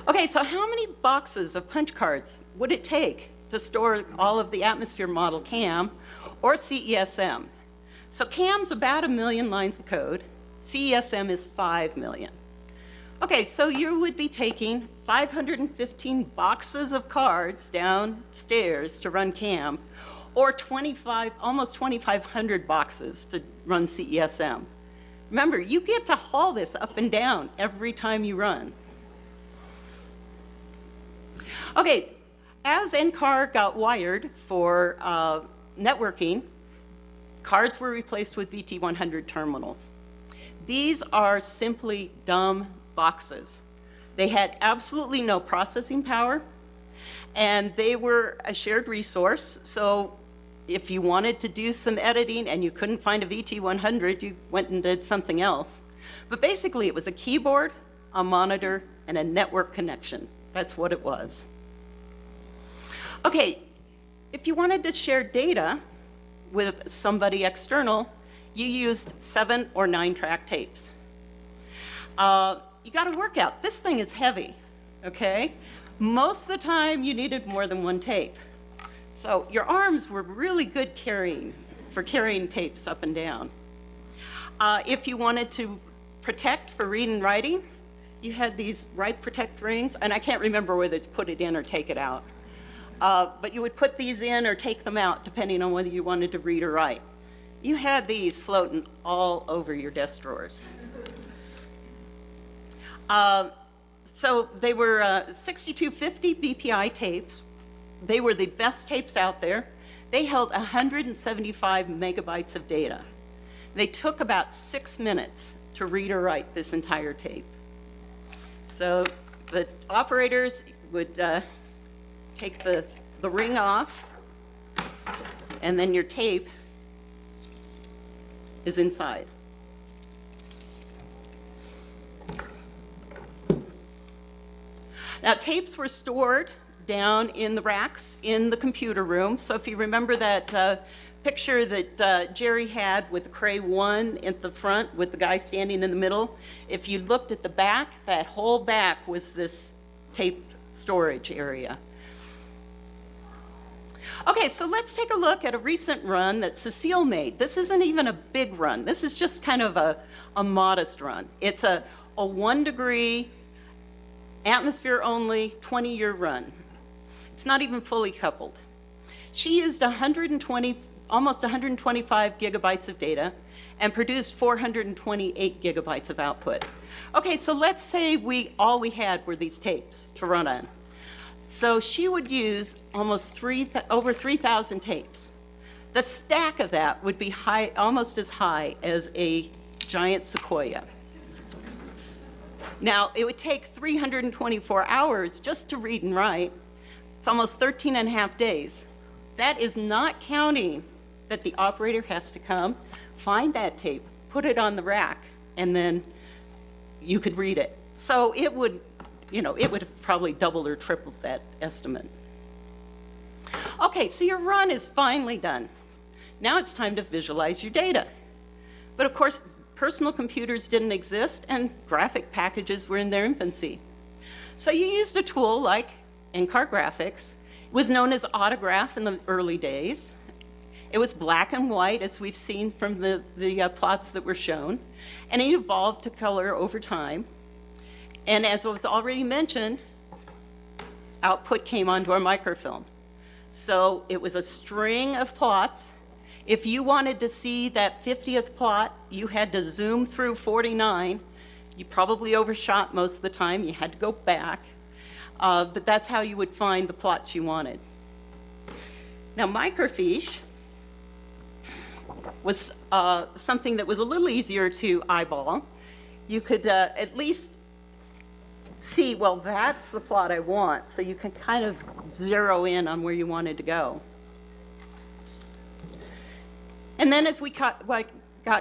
Okay, so how many boxes of punch cards would it take to store all of the atmosphere model CAM or CESM? So CAM's about 1 million lines of code. CESM is 5 million. Okay, so you would be taking 515 boxes of cards downstairs to run CAM, or almost 2,500 boxes to run CESM. Remember, you get to haul this up and down every time you run. Okay, as NCAR got wired for networking, cards were replaced with VT100 terminals. These are simply dumb boxes. They had absolutely no processing power, and they were a shared resource. So if you wanted to do some editing and you couldn't find a VT100, you went and did something else. But basically, it was a keyboard, a monitor, and a network connection. That's what it was. Okay, if you wanted to share data with somebody external, you used 7 or 9 track tapes. You got to work out, this thing is heavy, okay? Most of the time, you needed more than 1 tape. So your arms were really good for carrying tapes up and down. If you wanted to protect for reading and writing, you had these write protect rings, and I can't remember whether it's put it in or take it out. But you would put these in or take them out, depending on whether you wanted to read or write. You had these floating all over your desk drawers. So they were 6250 BPI tapes. They were the best tapes out there. They held 175 megabytes of data. They took about 6 minutes to read or write this entire tape. So the operators would take the ring off, and then your tape is inside. Now, tapes were stored down in the racks in the computer room. So if you remember that picture that Jerry had with the Cray 1 at the front with the guy standing in the middle, if you looked at the back, that whole back was this tape storage area. Okay, so let's take a look at a recent run that Cecile made. This isn't even a big run. This is just kind of a modest run. It's a 1 degree, atmosphere only, 20-year run. It's not even fully coupled. She used almost 125 gigabytes of data and produced 428 gigabytes of output. Okay, so let's say all we had were these tapes to run on. So she would use over 3,000 tapes. The stack of that would be almost as high as a giant sequoia. Now, it would take 324 hours just to read and write. It's almost 13 and a half days. That is not counting that the operator has to come, find that tape, put it on the rack, and then you could read it. So it would have probably doubled or tripled that estimate. Okay, so your run is finally done. Now it's time to visualize your data. But of course, personal computers didn't exist and graphic packages were in their infancy. So you used a tool like NCAR Graphics. It was known as Autograph in the early days. It was black and white, as we've seen from the plots that were shown, and it evolved to color over time. And as was already mentioned, output came onto our microfilm. So it was a string of plots. If you wanted to see that 50th plot, you had to zoom through 49. You probably overshot most of the time. You had to go back. But that's how you would find the plots you wanted. Now, microfiche was something that was a little easier to eyeball. You could at least see, well, that's the plot I want, so you can kind of zero in on where you wanted to go. And then as we got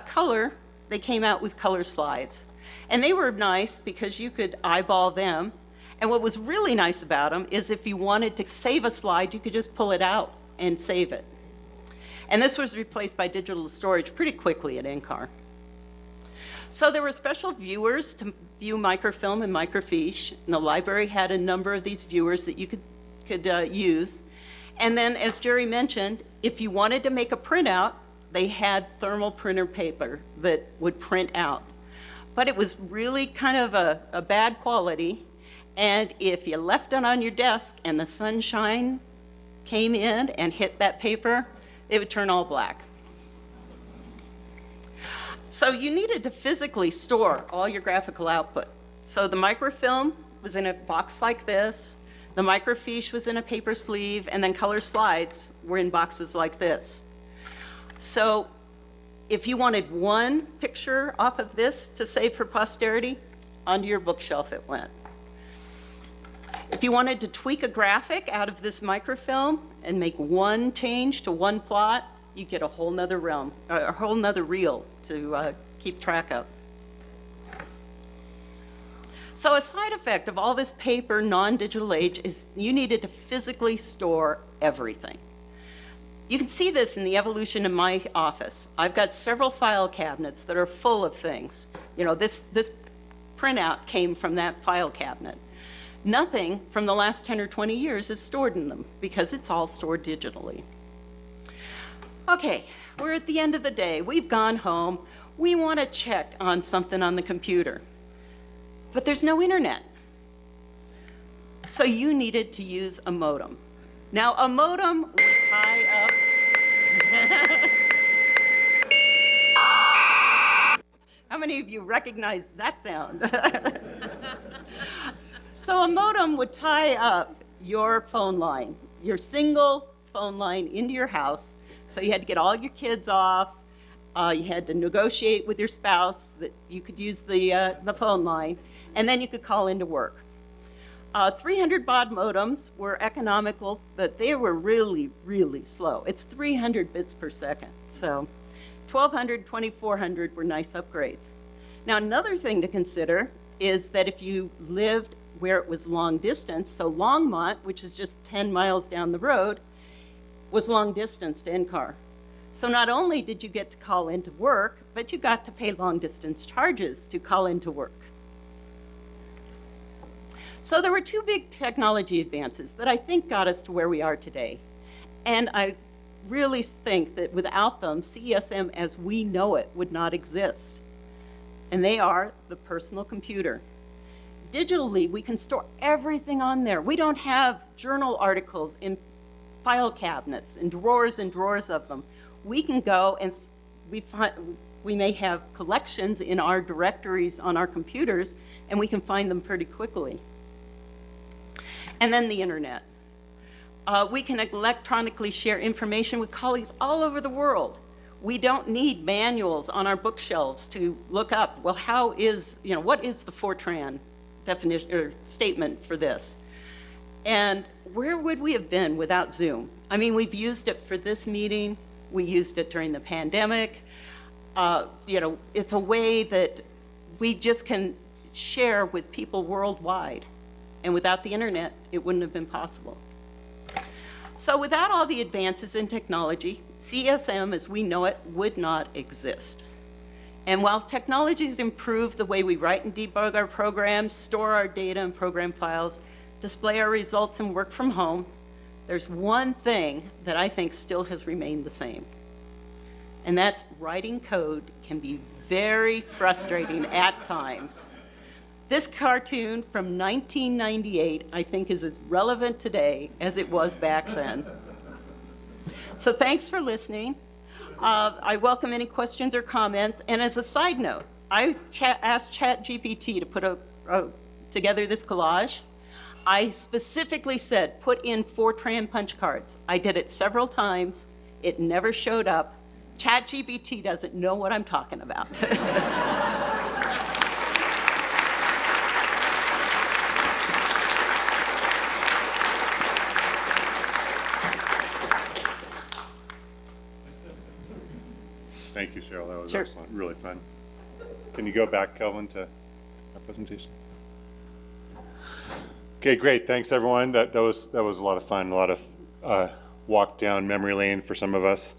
color, they came out with color slides. And they were nice because you could eyeball them. And what was really nice about them is if you wanted to save a slide, you could just pull it out and save it. And this was replaced by digital storage pretty quickly at NCAR. So there were special viewers to view microfilm and microfiche, and the library had a number of these viewers that you could use. And then, as Jerry mentioned, if you wanted to make a printout, they had thermal printer paper that would print out. But it was really kind of a bad quality, and if you left it on your desk and the sunshine came in and hit that paper, it would turn all black. So you needed to physically store all your graphical output. So the microfilm was in a box like this, the microfiche was in a paper sleeve, and then color slides were in boxes like this. So if you wanted one picture off of this to save for posterity, onto your bookshelf it went. If you wanted to tweak a graphic out of this microfilm and make one change to one plot, you get a whole nother realm, a whole nother reel to keep track of. So a side effect of all this paper, non-digital age is you needed to physically store everything. You can see this in the evolution in my office. I've got several file cabinets that are full of things. You know, this printout came from that file cabinet. Nothing from the last 10 or 20 years is stored in them because it's all stored digitally. Okay, we're at the end of the day. We've gone home. We want to check on something on the computer, but there's no internet. So you needed to use a modem. Now, a modem would tie up. How many of you recognize that sound? So a modem would tie up your phone line, your single phone line into your house. So you had to get all your kids off. You had to negotiate with your spouse that you could use the phone line, and then you could call into work. 300 baud modems were economical, but they were really, really slow. It's 300 bits per second. So 1200, 2400 were nice upgrades. Now, another thing to consider is that if you lived where it was long distance, so Longmont, which is just 10 miles down the road, was long distance to NCAR. So not only did you get to call into work, but you got to pay long distance charges to call into work. So there were two big technology advances that I think got us to where we are today. And I really think that without them, CESM as we know it would not exist. And they are the personal computer. Digitally, we can store everything on there. We don't have journal articles in file cabinets and drawers of them. We can go and we may have collections in our directories on our computers, and we can find them pretty quickly. And then the internet. We can electronically share information with colleagues all over the world. We don't need manuals on our bookshelves to look up, well, what is the Fortran definition or statement for this? And where would we have been without Zoom? I mean, we've used it for this meeting. We used it during the pandemic. It's a way that we just can share with people worldwide. And without the internet, it wouldn't have been possible. So without all the advances in technology, CESM as we know it would not exist. And while technologies improve the way we write and debug our programs, store our data and program files, display our results and work from home, there's one thing that I think still has remained the same. and that's writing code can be very frustrating at times. This cartoon from 1998, I think, is as relevant today as it was back then. So thanks for listening. I welcome any questions or comments. And as a side note, I asked ChatGPT to put together this collage. I specifically said, put in Fortran punch cards. I did it several times. It never showed up. ChatGPT doesn't know what I'm talking about. Thank you, Cheryl. That was Sure. excellent. Really fun. Can you go back, Kelvin, to our presentation? Okay, great. Thanks, everyone. That was a lot of fun. A lot of walk down memory lane for some of us.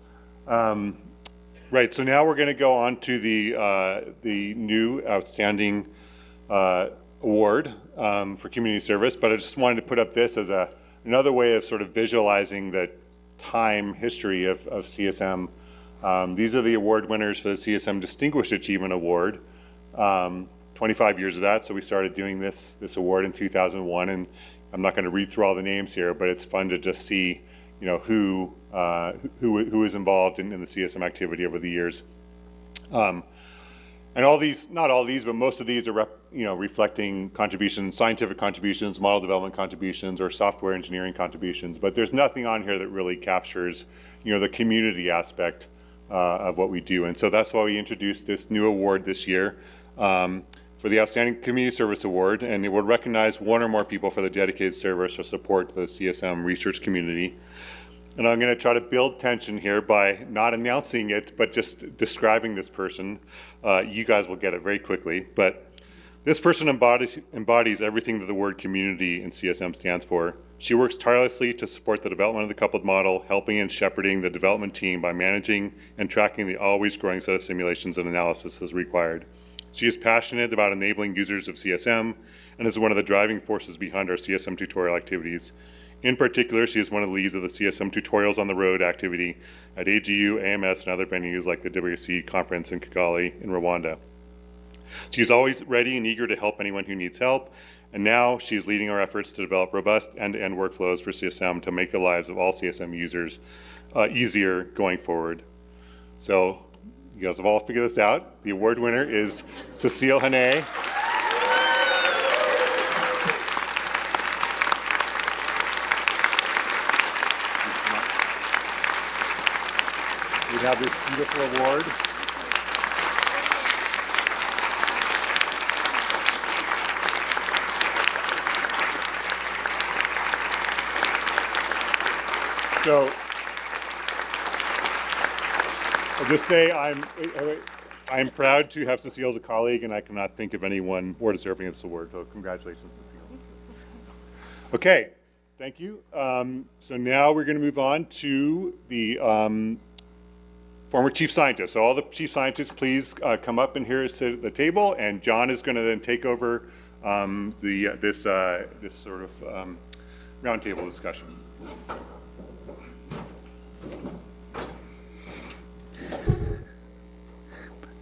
Right. So now we're going to go on to the new outstanding award for community service. But I just wanted to put up this as another way of sort of visualizing the time history of CSM. These are the award winners for the CSM Distinguished Achievement Award. 25 years of that, so we started doing this award in 2001, and I'm not going to read through all the names here, but it's fun to just see, who is involved in the CSM activity over the years. And all these, not all these, but most of these are reflecting contributions, scientific contributions, model development contributions, or software engineering contributions. But there's nothing on here that really captures, the community aspect of what we do. And so that's why we introduced this new award this year for the Outstanding Community Service Award, and it will recognize one or more people for the dedicated service or support to the CSM research community. And I'm going to try to build tension here by not announcing it, but just describing this person. You guys will get it very quickly, but this person embodies everything that the word community in CSM stands for. She works tirelessly to support the development of the coupled model, helping and shepherding the development team by managing and tracking the always growing set of simulations and analysis as required. She is passionate about enabling users of CSM and is one of the driving forces behind our CSM tutorial activities. In particular, she is one of the leads of the CSM Tutorials on the Road activity at AGU, AMS, and other venues like the WC conference in Kigali in Rwanda. She is always ready and eager to help anyone who needs help, and now she is leading our efforts to develop robust end-to-end workflows for CSM to make the lives of all CSM users easier going forward. So you guys have all figured this out. The award winner is Cecile Hane. We have this beautiful award. So I'll just say I'm proud to have Cecile as a colleague, and I cannot think of anyone more deserving of this award. So congratulations, Cecile. Okay, thank you. So now we're going to move on to the former chief scientist. So all the chief scientists, please come up and here and sit at the table, and John is going to then take over this sort of roundtable discussion.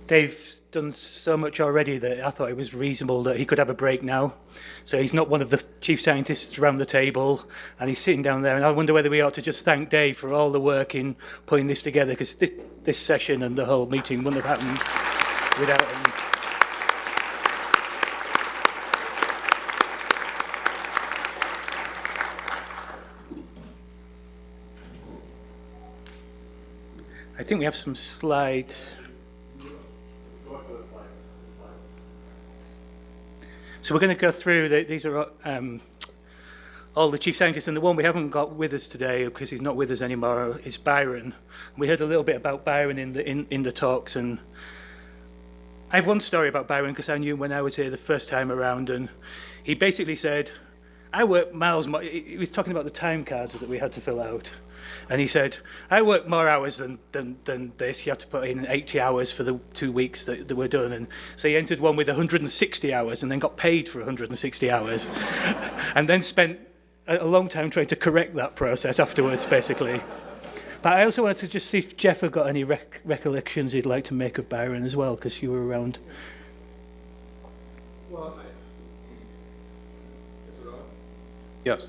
Dave's done so much already that I thought it was reasonable that he could have a break now. So he's not one of the chief scientists around the table, and he's sitting down there. And I wonder whether we ought to just thank Dave for all the work in putting this together, because this session and the whole meeting wouldn't have happened without him. I think we have some slides. So we're going to go through, these are all the chief scientists, and the one we haven't got with us today, because he's not with us anymore, is Byron. We heard a little bit about Byron in the talks, and I have one story about Byron, because I knew him when I was here the first time around, and he basically said, I work miles more, he was talking about the time cards that we had to fill out. And he said, I work more hours than this. You have to put in 80 hours for the 2 weeks that were done. And so he entered one with 160 hours and then got paid for 160 hours. And then spent a long time trying to correct that process afterwards, basically. But I also wanted to just see if Jeff had got any recollections he'd like to make of Byron as well, because you were around. Yes.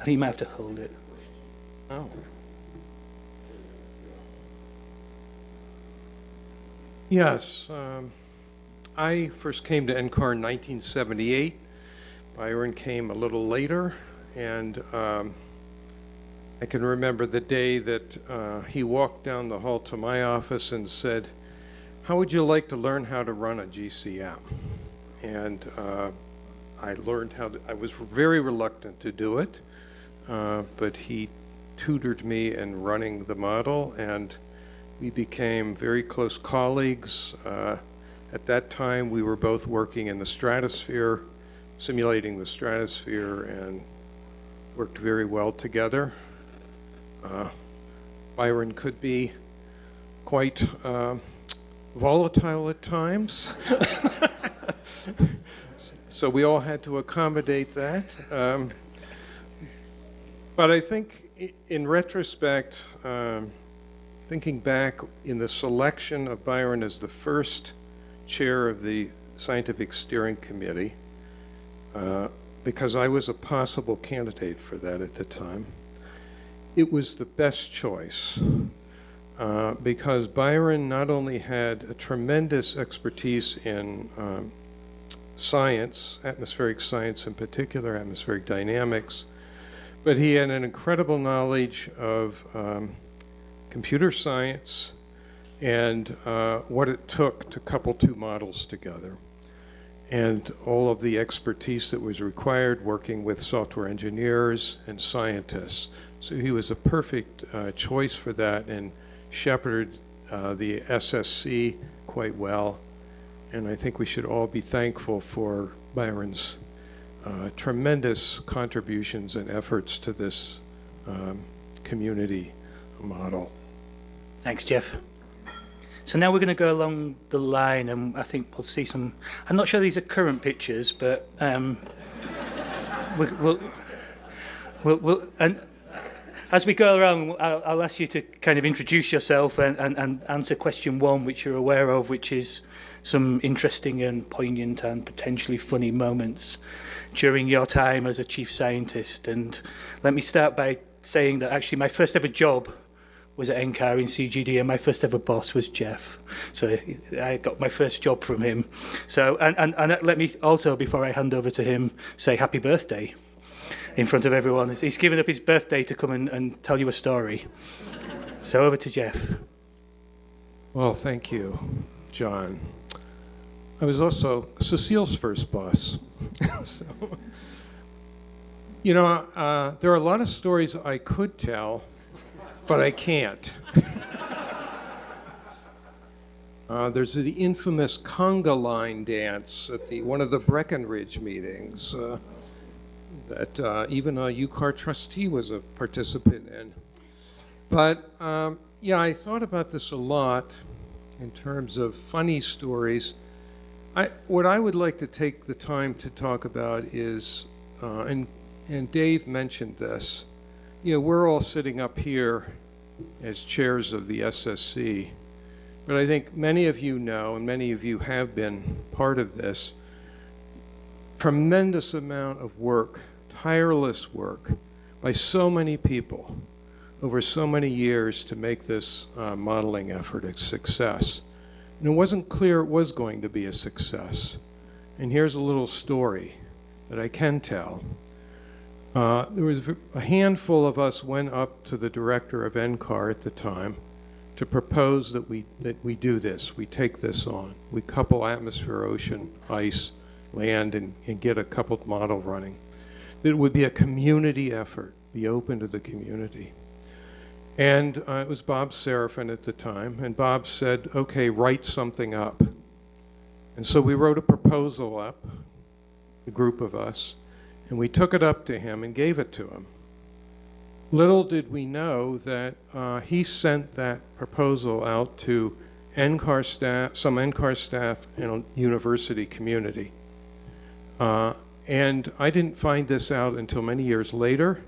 I think you might have to hold it. Oh. Yes. I first came to NCAR in 1978. Byron came a little later, and I can remember the day that he walked down the hall to my office and said, "How would you like to learn how to run a GCM?" And I learned how to, I was very reluctant to do it, but he tutored me in running the model, and we became very close colleagues. At that time, we were both working in the stratosphere, simulating the stratosphere, and worked very well together. Byron could be quite volatile at times. So we all had to accommodate that. But I think in retrospect, thinking back in the selection of Byron as the first chair of the Scientific Steering Committee, because I was a possible candidate for that at the time, it was the best choice. Because Byron not only had a tremendous expertise in science, atmospheric science in particular, atmospheric dynamics, but he had an incredible knowledge of computer science and what it took to couple two models together, and all of the expertise that was required working with software engineers and scientists. So he was a perfect choice for that, and shepherded the SSC quite well. And I think we should all be thankful for Byron's tremendous contributions and efforts to this community model. Thanks, Jeff. So now we're going to go along the line, and I think we'll see some. I'm not sure these are current pictures, but we'll and as we go around, I'll ask you to kind of introduce yourself and answer question one, which you're aware of, which is some interesting and poignant and potentially funny moments during your time as a chief scientist. And let me start by saying that actually my first ever job was at NCAR in CGD, and my first ever boss was Jeff. So I got my first job from him. So and let me also, before I hand over to him, say happy birthday in front of everyone. He's given up his birthday to come and tell you a story. So over to Jeff. Well, thank you, John. I was also Cecile's first boss. So, you know, there are a lot of stories I could tell, but I can't. There's the infamous conga line dance at one of the Breckenridge meetings that even a UCAR trustee was a participant in. But yeah, I thought about this a lot in terms of funny stories. What I would like to take the time to talk about is, and Dave mentioned this, you know, we're all sitting up here as chairs of the SSC, but I think many of you know, and many of you have been part of this, tremendous amount of work, tireless work by so many people over so many years to make this modeling effort a success. And it wasn't clear it was going to be a success. And here's a little story that I can tell. There was a handful of us went up to the director of NCAR at the time to propose that we do this. We take this on. We couple atmosphere, ocean, ice, land, and get a coupled model running. It would be a community effort, be open to the community. And it was Bob Serafin at the time, and Bob said, okay, write something up. And so we wrote a proposal up, a group of us, and we took it up to him and gave it to him. Little did we know that he sent that proposal out to NCAR staff, some NCAR staff and a university community. And I didn't find this out until many years later.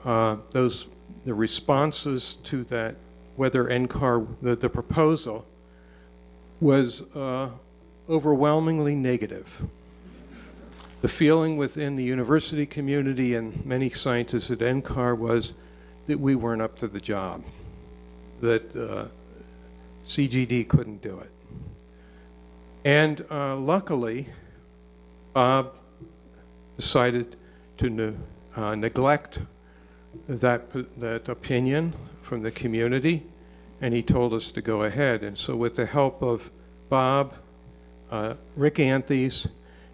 Those the responses to that weather NCAR, the proposal, was overwhelmingly negative. The feeling within the university community and many scientists at NCAR was that we weren't up to the job, that CGD couldn't do it. And luckily, Bob decided to neglect that opinion from the community, and he told us to go ahead. And so with the help of Bob, Rick Anthes,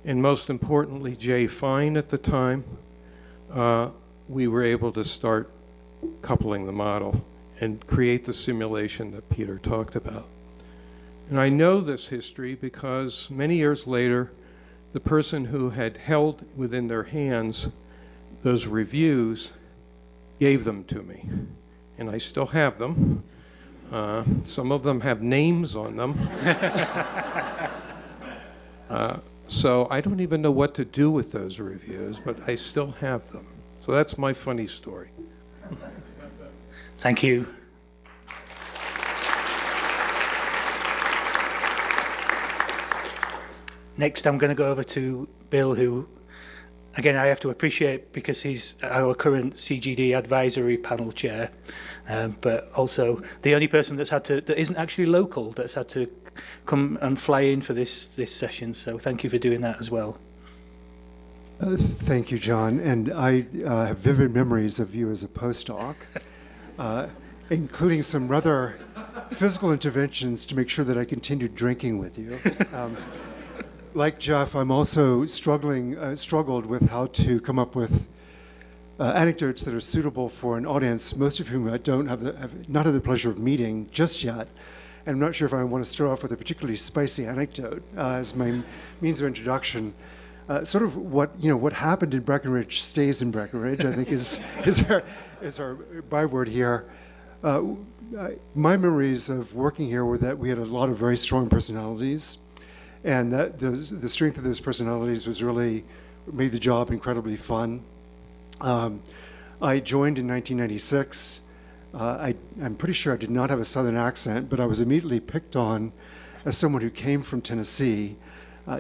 and most importantly, Jay Fine at the time, we were able to start coupling the model and create the simulation that Peter talked about. And I know this history because many years later, the person who had held within their hands those reviews gave them to me. And I still have them. Some of them have names on them. So I don't even know what to do with those reviews, but I still have them. So that's my funny story. Thank you. Next, I'm going to go over to Bill, who, again, I have to appreciate because he's our current CGD advisory panel chair, but also the only person that isn't actually local, that's had to come and fly in for this session. So thank you for doing that as well. Thank you, John. And I have vivid memories of you as a postdoc, including some rather physical interventions to make sure that I continued drinking with you. Like Jeff, I'm also struggled with how to come up with anecdotes that are suitable for an audience, most of whom I have not had the pleasure of meeting just yet. And I'm not sure if I want to start off with a particularly spicy anecdote as my means of introduction. Sort of what happened in Breckenridge stays in Breckenridge, I think is our byword here. My memories of working here were that we had a lot of very strong personalities, and that the strength of those personalities was really made the job incredibly fun. I joined in 1996. I'm pretty sure I did not have a Southern accent, but I was immediately picked on as someone who came from Tennessee.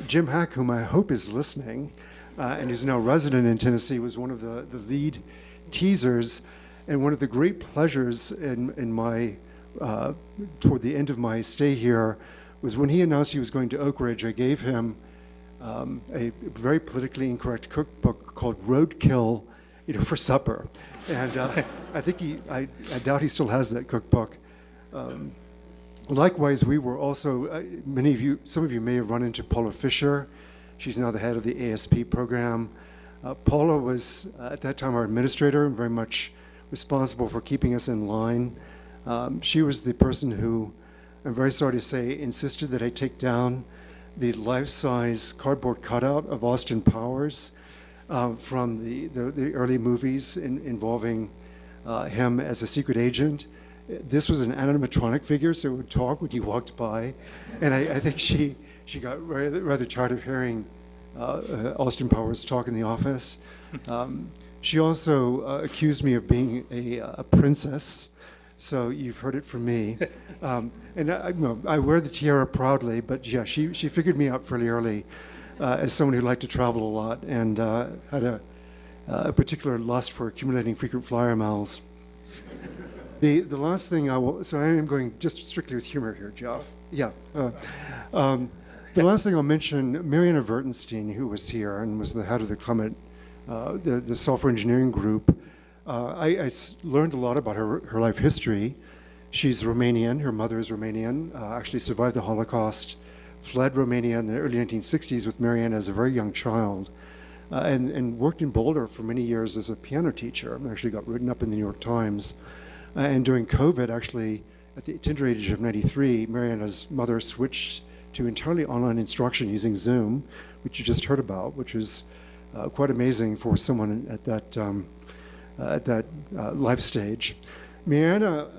Jim Hack, whom I hope is listening, and who's now resident in Tennessee, was one of the lead teasers, and one of the great pleasures in my toward the end of my stay here was when he announced he was going to Oak Ridge. I gave him a very politically incorrect cookbook called Roadkill, for supper, and I think I doubt he still has that cookbook. Likewise, we were also, some of you may have run into Paula Fisher. She's now the head of the ASP program. Paula was, at that time, our administrator and very much responsible for keeping us in line. She was the person who, I'm very sorry to say, insisted that I take down the life-size cardboard cutout of Austin Powers from the early movies involving him as a secret agent. This was an animatronic figure, so it would talk when you walked by. And I think she got rather tired of hearing Austin Powers talk in the office. She also accused me of being a princess, so you've heard it from me. And I wear the tiara proudly, but yeah, she figured me out fairly early as someone who liked to travel a lot and had a particular lust for accumulating frequent flyer miles. The last thing so I am going just strictly with humor here, Jeff. Yeah. The last thing I'll mention, Mariana Vertenstein, who was here and was the head of the Climate, the software engineering group. I learned a lot about her life history. She's Romanian. Her mother is Romanian, actually survived the Holocaust, fled Romania in the early 1960s with Mariana as a very young child, and worked in Boulder for many years as a piano teacher. Actually got written up in the New York Times. And during COVID, actually, at the tender age of 93, Mariana's mother switched to entirely online instruction using Zoom, which you just heard about, which is quite amazing for someone at that life stage. Mariana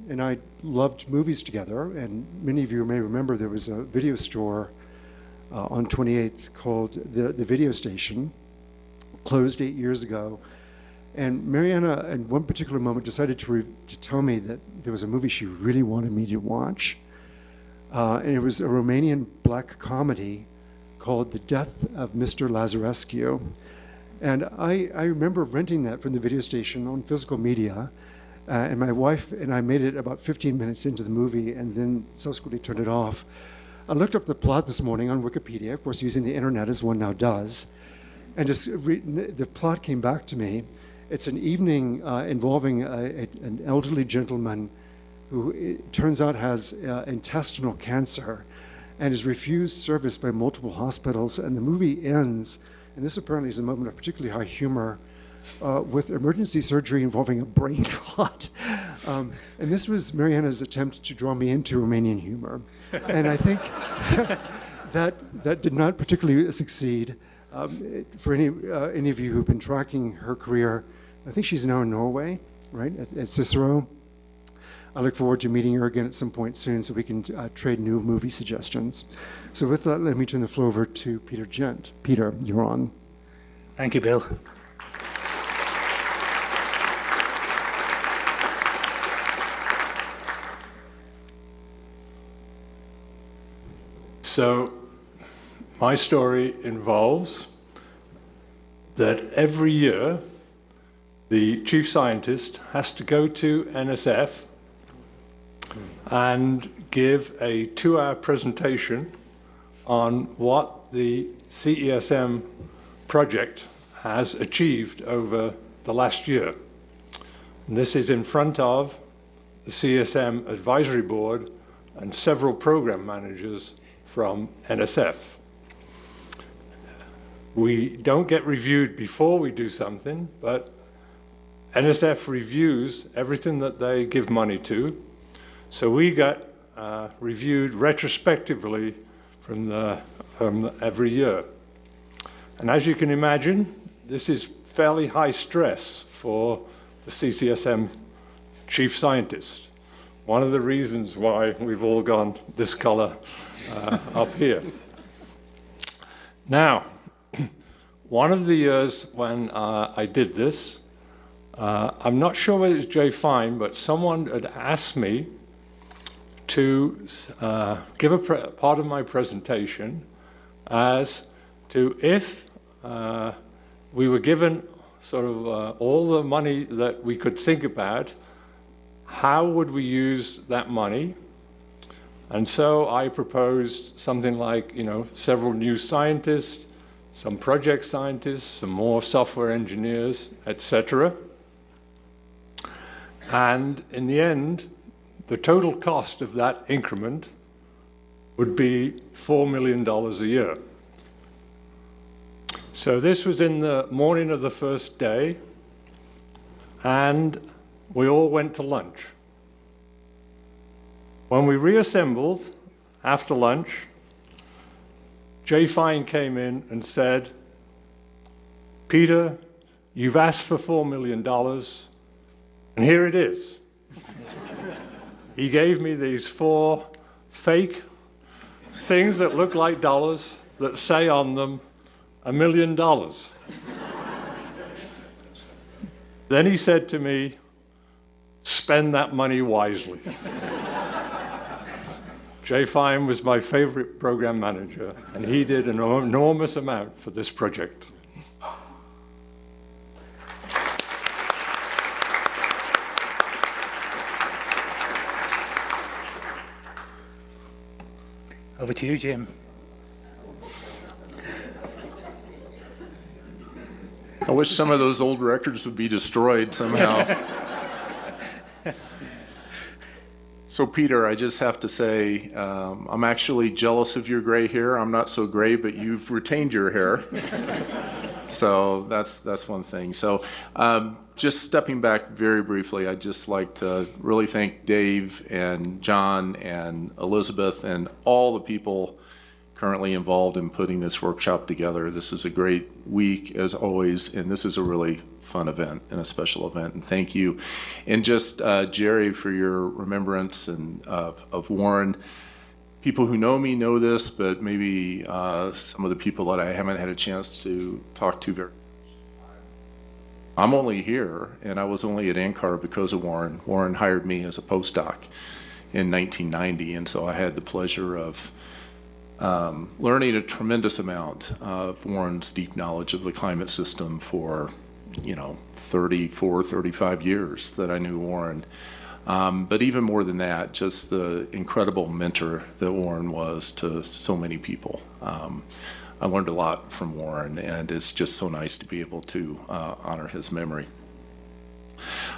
and I loved movies together, and many of you may remember there was a video store on 28th called the Video Station, closed 8 years ago. And Mariana, in one particular moment, decided to tell me that there was a movie she really wanted me to watch. And it was a Romanian black comedy called The Death of Mr. Lazarescu. And I remember renting that from the video station on physical media. And my wife and I made it about 15 minutes into the movie and then subsequently turned it off. I looked up the plot this morning on Wikipedia, of course, using the internet as one now does. And just the plot came back to me. It's an evening involving an elderly gentleman who it turns out has intestinal cancer and is refused service by multiple hospitals. And the movie ends, and this apparently is a moment of particularly high humor, with emergency surgery involving a brain clot. And this was Mariana's attempt to draw me into Romanian humor. And I think that did not particularly succeed. For any of you who've been tracking her career, I think she's now in Norway, right, at Cicero. I look forward to meeting her again at some point soon so we can trade new movie suggestions. So with that, let me turn the floor over to Peter Gent. Peter, you're on. Thank you, Bill. So my story involves that every year the chief scientist has to go to NSF and give a 2-hour presentation on what the CESM project has achieved over the last year. And this is in front of the CSM advisory board and several program managers from NSF. We don't get reviewed before we do something, but NSF reviews everything that they give money to. So we got reviewed retrospectively from every year. And as you can imagine, this is fairly high stress for the CCSM chief scientist. One of the reasons why we've all gone this color up here. Now, one of the years when I did this, I'm not sure whether it's Jay Fine, but someone had asked me to give a part of my presentation as to if we were given sort of all the money that we could think about, how would we use that money? And so I proposed something like, several new scientists, some project scientists, some more software engineers, etc. And in the end, the total cost of that increment would be $4 million a year. So this was in the morning of the first day, and we all went to lunch. When we reassembled after lunch, Jay Fine came in and said, "Peter, you've asked for $4 million, and here it is." He gave me these 4 fake things that look like dollars that say on them, $1 million. Then he said to me, "Spend that money wisely." Jay Fine was my favorite program manager, and he did an enormous amount for this project. Over to you, Jim. I wish some of those old records would be destroyed somehow. So Peter, I just have to say, I'm actually jealous of your gray hair. I'm not so gray, but you've retained your hair. So that's one thing. So just stepping back very briefly, I'd just like to really thank Dave and John and Elizabeth and all the people currently involved in putting this workshop together. This is a great week, as always, and this is a really fun event and a special event, and thank you. And just Jerry, for your remembrance and of Warren. People who know me know this, but maybe some of the people that I haven't had a chance to talk to very I'm only here, and I was only at NCAR because of Warren. Warren hired me as a postdoc in 1990, and so I had the pleasure of learning a tremendous amount of Warren's deep knowledge of the climate system for, 34, 35 years that I knew Warren. But even more than that, just the incredible mentor that Warren was to so many people. I learned a lot from Warren, and it's just so nice to be able to honor his memory.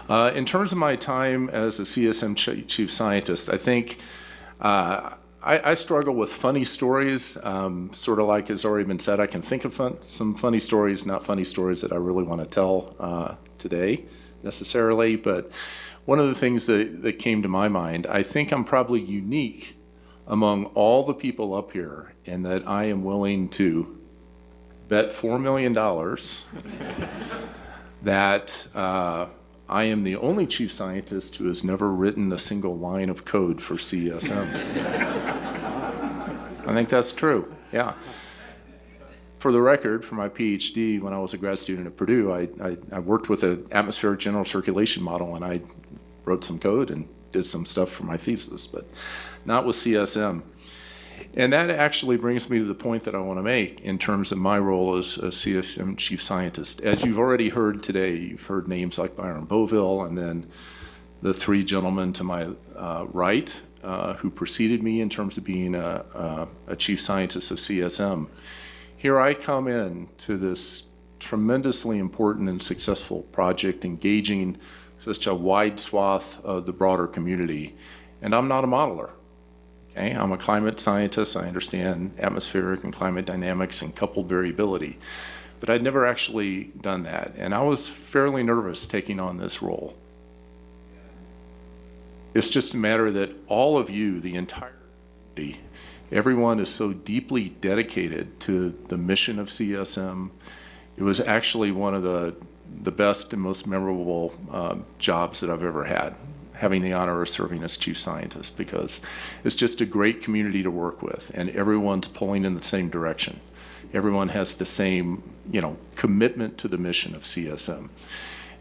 In terms of my time as a CSM chief scientist, I think I struggle with funny stories, sort of like has already been said. I can think of some funny stories, not funny stories that I really want to tell today necessarily, but one of the things that came to my mind, I think I'm probably unique among all the people up here in that I am willing to bet $4 million that I am the only chief scientist who has never written a single line of code for CESM. I think that's true, yeah. For the record, for my PhD, when I was a grad student at Purdue, I worked with an atmospheric general circulation model, and I wrote some code and did some stuff for my thesis, but not with CSM. And that actually brings me to the point that I want to make in terms of my role as a CSM chief scientist. As you've already heard today, you've heard names like Byron Boville, and then the three gentlemen to my right who preceded me in terms of being a chief scientist of CSM. Here I come in to this tremendously important and successful project engaging such a wide swath of the broader community, and I'm not a modeler. Okay? I'm a climate scientist. I understand atmospheric and climate dynamics and coupled variability, but I'd never actually done that, and I was fairly nervous taking on this role. It's just a matter that all of you, the entire community, everyone is so deeply dedicated to the mission of CSM. It was actually one of the best and most memorable jobs that I've ever had, having the honor of serving as chief scientist, because it's just a great community to work with, and everyone's pulling in the same direction. Everyone has the same, commitment to the mission of CSM.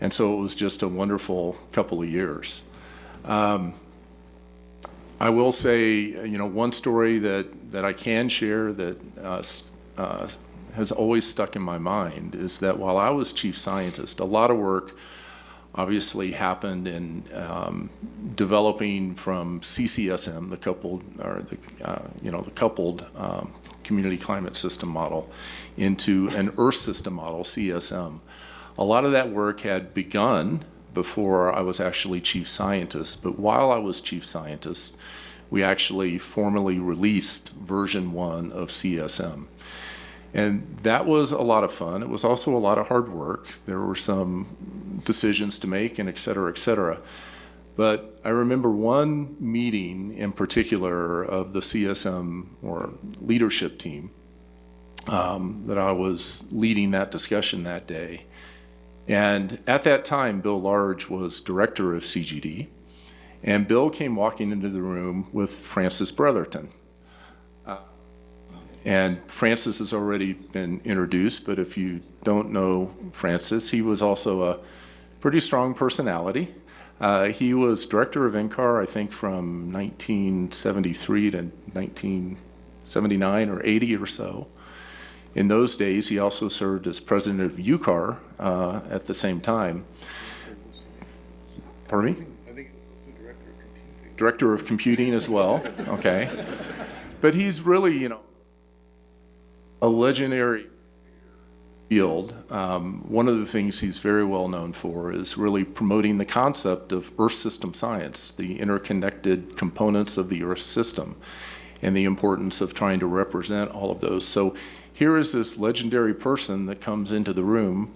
And so it was just a wonderful couple of years. I will say, one story that I can share that has always stuck in my mind is that while I was chief scientist, a lot of work obviously happened in developing from CCSM, the coupled community climate system model, into an Earth system model, CSM. A lot of that work had begun before I was actually chief scientist, but while I was chief scientist, we actually formally released version 1 of CSM. And that was a lot of fun. It was also a lot of hard work. There were some decisions to make, and et cetera, et cetera. But I remember one meeting in particular of the CSM or leadership team that I was leading that discussion that day. And at that time, Bill Large was director of CGD, and Bill came walking into the room with Francis Brotherton. And Francis has already been introduced, but if you don't know Francis, he was also a pretty strong personality. He was director of NCAR, I think, from 1973 to 1979 or 80 or so. In those days, he also served as president of UCAR at the same time. Pardon me? I think it was the director of computing. Director of computing as well, okay. But he's really, a legendary field. One of the things he's very well known for is really promoting the concept of Earth system science, the interconnected components of the Earth system, and the importance of trying to represent all of those. So here is this legendary person that comes into the room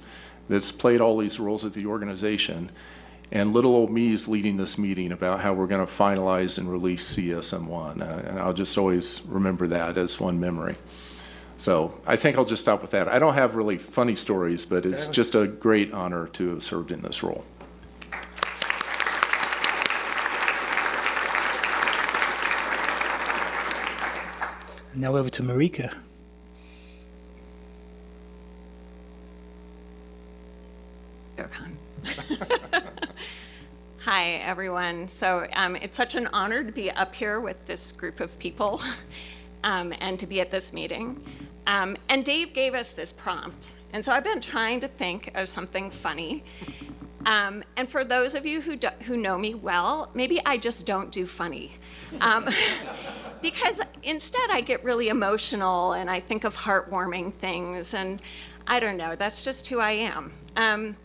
that's played all these roles at the organization, and little old me is leading this meeting about how we're going to finalize and release CSM1. And I'll just always remember that as one memory. So I think I'll just stop with that. I don't have really funny stories, but it's just a great honor to have served in this role. Now over to Marika. PeterCon. Hi, everyone. So it's such an honor to be up here with this group of people and to be at this meeting. And Dave gave us this prompt. And so I've been trying to think of something funny. And for those of you who know me well, maybe I just don't do funny. Because instead I get really emotional and I think of heartwarming things. And I don't know, that's just who I am. And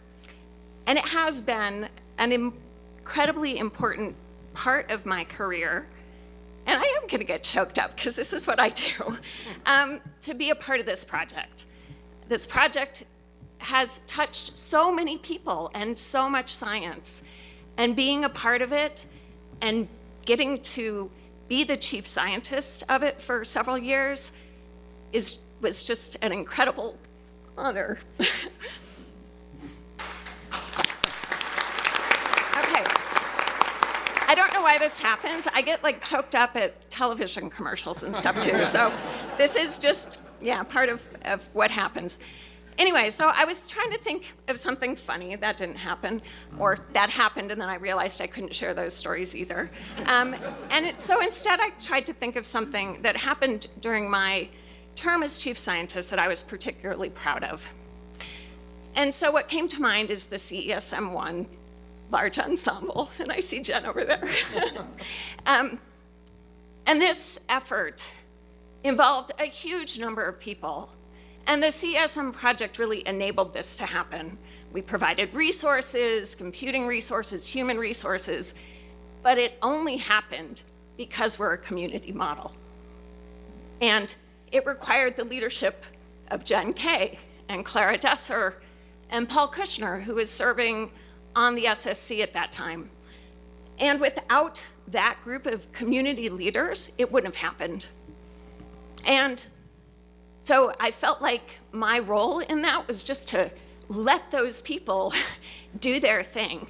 it has been an incredibly important part of my career, and I am going to get choked up because this is what I do, to be a part of this project. This project has touched so many people and so much science, and being a part of it and getting to be the chief scientist of it for several years was just an incredible honor. I don't know why this happens. I get like choked up at television commercials and stuff too. So this is just, part of what happens. Anyway, so I was trying to think of something funny. That didn't happen. Or that happened and then I realized I couldn't share those stories either. So instead I tried to think of something that happened during my term as chief scientist that I was particularly proud of. And so what came to mind is the CESM 1 large ensemble, and I see Jen over there. And this effort involved a huge number of people, and the CESM project really enabled this to happen. We provided resources, computing resources, human resources, but it only happened because we're a community model. And it required the leadership of Jen Kay and Clara Desser and Paul Kushner, who was serving on the SSC at that time. And without that group of community leaders, it wouldn't have happened. And so I felt like my role in that was just to let those people do their thing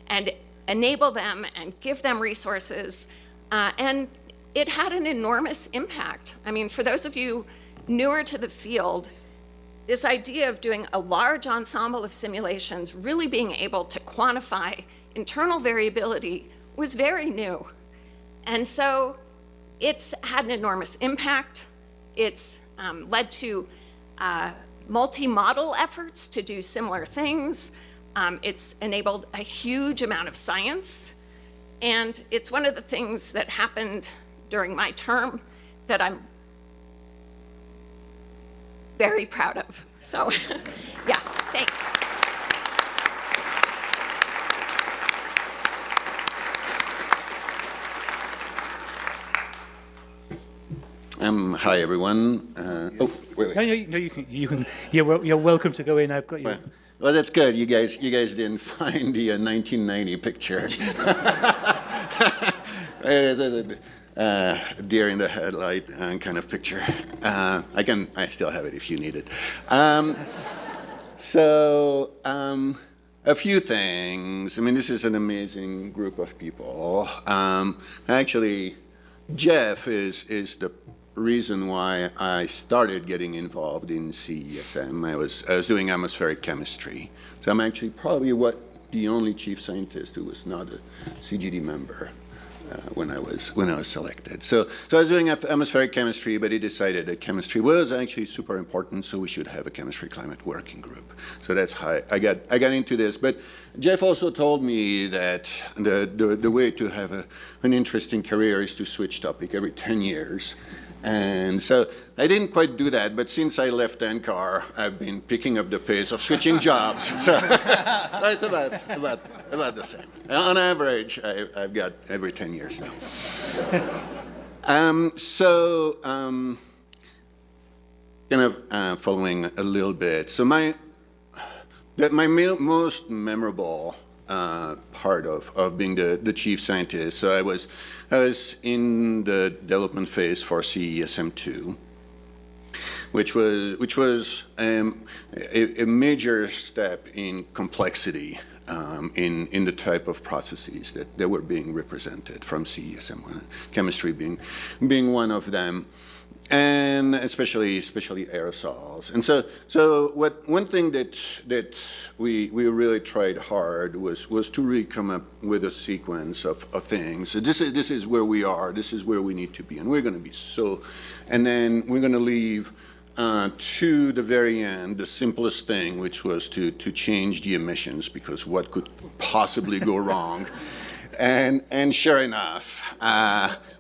and enable them and give them resources. And it had an enormous impact. I mean, for those of you newer to the field, this idea of doing a large ensemble of simulations, really being able to quantify internal variability was very new. And so it's had an enormous impact. It's led to multi-model efforts to do similar things. It's enabled a huge amount of science. And it's one of the things that happened during my term that I'm very proud of. So, yeah, thanks. Hi, everyone. Wait. No, you can. You're welcome to go in. I've got you. Well, that's good. You guys didn't find the 1990 picture. Deer in the headlight kind of picture. I still have it if you need it. A few things. I mean, this is an amazing group of people. Actually, Jeff is the reason why I started getting involved in CESM. I was doing atmospheric chemistry. So I'm actually probably the only chief scientist who was not a CGD member. When I was selected. So I was doing atmospheric chemistry, but he decided that chemistry was actually super important, so we should have a chemistry climate working group. So that's how I got into this. But Jeff also told me that the way to have an interesting career is to switch topic every 10 years. And so I didn't quite do that, but since I left NCAR, I've been picking up the pace of switching jobs. So it's about the same. On average, I've got every 10 years now. Following a little bit. So my most memorable part of being the chief scientist. So I was in the development phase for CESM 2, which was a major step in complexity in the type of processes that were being represented from CESM 1, chemistry being one of them. and especially aerosols. And so one thing that we really tried hard was to really come up with a sequence of things. So this is where we are. This is where we need to be, and we're going to be so. And then we're going to leave to the very end the simplest thing, which was to change the emissions, because what could possibly go wrong? And sure enough,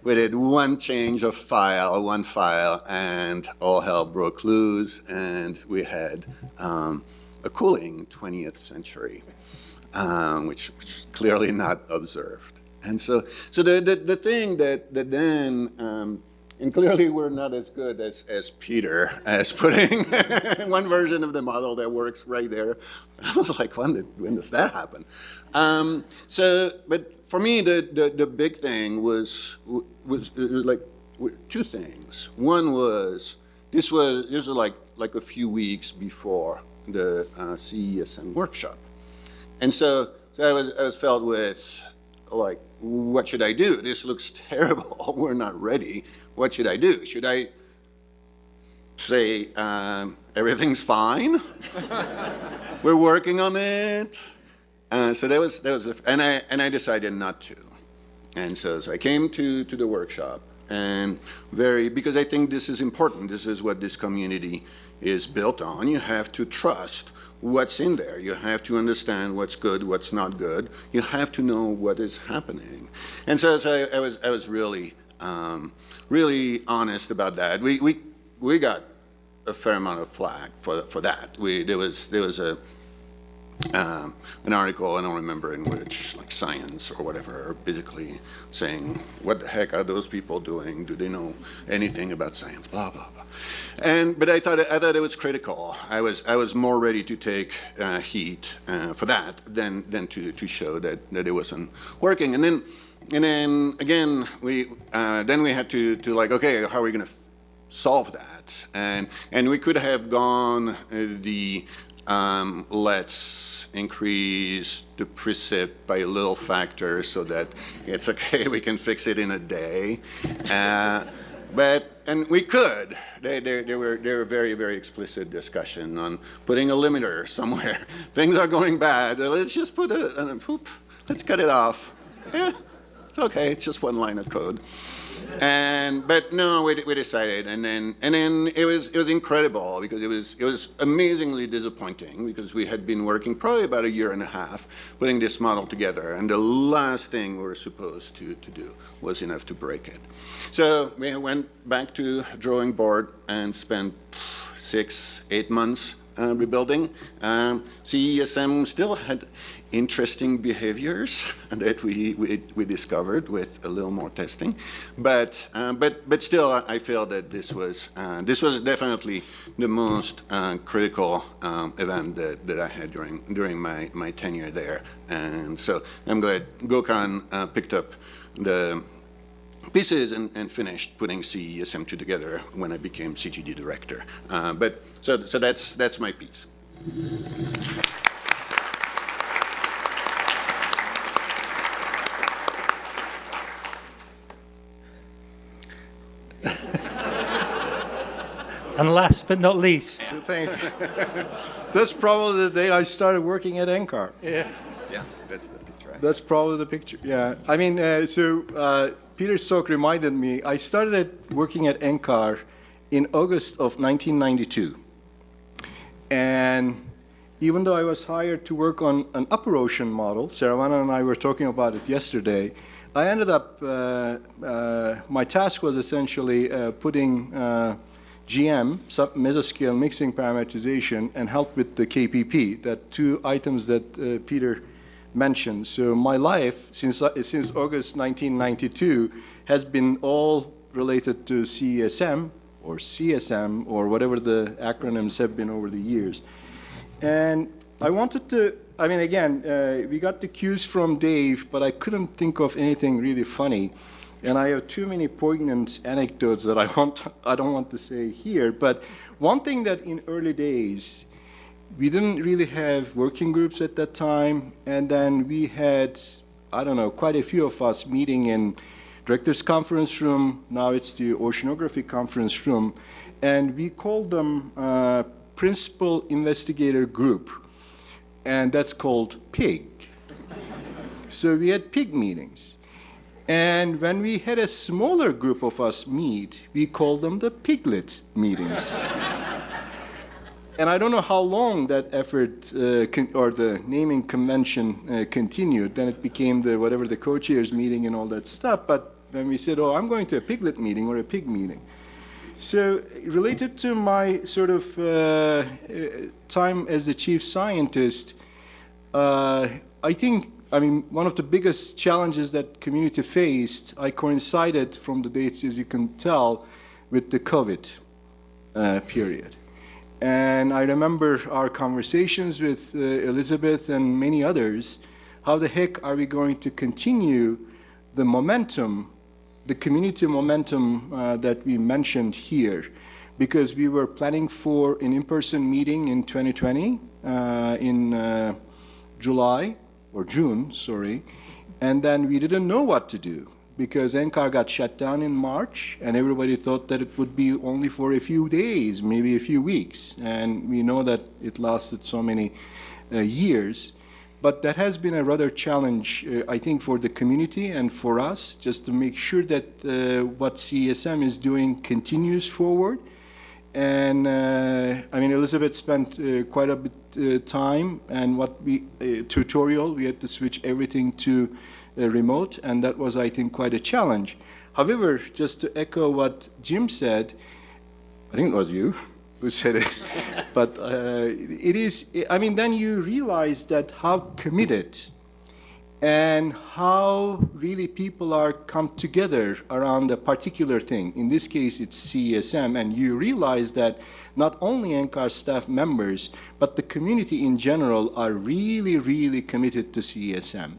we did one change of one file, and all hell broke loose, and we had a cooling 20th century, which was clearly not observed. And so the thing that then, and clearly we're not as good as Peter as putting one version of the model that works right there. I was like, when does that happen? But for me, the big thing was like two things. One was this was like a few weeks before the CESM workshop, and so I was filled with like, what should I do? This looks terrible. We're not ready. What should I do? Should I say everything's fine? We're working on it. So that was and I decided not to. And so I came to the workshop, and because I think this is important. This is what this community is built on. You have to trust what's in there. You have to understand what's good, what's not good. You have to know what is happening. And so I was really honest about that. We got a fair amount of flack for that. There was an article, I don't remember in which, like Science or whatever, basically saying, what the heck are those people doing? Do they know anything about science? Blah, blah, blah. But I thought it was critical. I was more ready to take heat for that than to show that it wasn't working. And then again, we had to like, okay, how are we going to solve that? And we could have gone let's increase the precip by a little factor so that it's okay, we can fix it in a day. And we could. There were very, very explicit discussion on putting a limiter somewhere. Things are going bad. Let's just put let's cut it off. Yeah, it's okay. It's just one line of code. But no, we decided, and then it was incredible, because it was amazingly disappointing, because we had been working probably about a year and a half putting this model together, and the last thing we were supposed to do was enough to break it. So we went back to drawing board and spent 6-8 months rebuilding. CESM still had interesting behaviors that we discovered with a little more testing, but still, I feel that this was definitely the most critical event that I had during my tenure there. And so I'm glad Gökhan picked up the pieces and finished putting CESM together when I became CGD director. So that's my piece. And last but not least. Thank you. That's probably the day I started working at NCAR. Yeah. Yeah, that's the picture. Right? That's probably the picture. Yeah. I mean, Peter Sok reminded me, I started working at NCAR in August of 1992. And even though I was hired to work on an upper ocean model, Saravana and I were talking about it yesterday, I ended up, my task was essentially putting GM, mesoscale mixing parameterization, and help with the KPP, that two items that Peter mentioned. So my life since August 1992 has been all related to CESM or CSM or whatever the acronyms have been over the years. And I wanted to, I mean, again, we got the cues from Dave, but I couldn't think of anything really funny. And I have too many poignant anecdotes that I don't want to say here. But one thing that in early days, we didn't really have working groups at that time. And then we had, I don't know, quite a few of us meeting in Directors Conference Room. Now it's the Oceanography Conference Room. And we call them Principal Investigator Group. And that's called PIG. So we had PIG meetings. And when we had a smaller group of us meet, we called them the Piglet meetings. And I don't know how long that effort or the naming convention continued. Then it became the whatever the co-chairs meeting and all that stuff. But when we said, oh, I'm going to a Piglet meeting or a pig meeting. So related to my sort of time as the chief scientist, I mean, one of the biggest challenges that community faced, I coincided from the dates, as you can tell, with the COVID period. And I remember our conversations with Elizabeth and many others. How the heck are we going to continue the momentum, the community momentum that we mentioned here? Because we were planning for an in-person meeting in 2020 in July, or June, sorry, and then we didn't know what to do because NCAR got shut down in March, and everybody thought that it would be only for a few days, maybe a few weeks, and we know that it lasted so many years. But that has been a rather challenge, I think, for the community and for us, just to make sure that what CESM is doing continues forward. And I mean, Elizabeth spent quite a bit time, and what we tutorial, we had to switch everything to remote, and that was, I think, quite a challenge. However, just to echo what Jim said, I think it was you who said it, but it is, I mean, then you realize that how committed and how really people are come together around a particular thing. In this case, it's CESM, and you realize that not only NCAR staff members, but the community in general are really, really committed to CESM.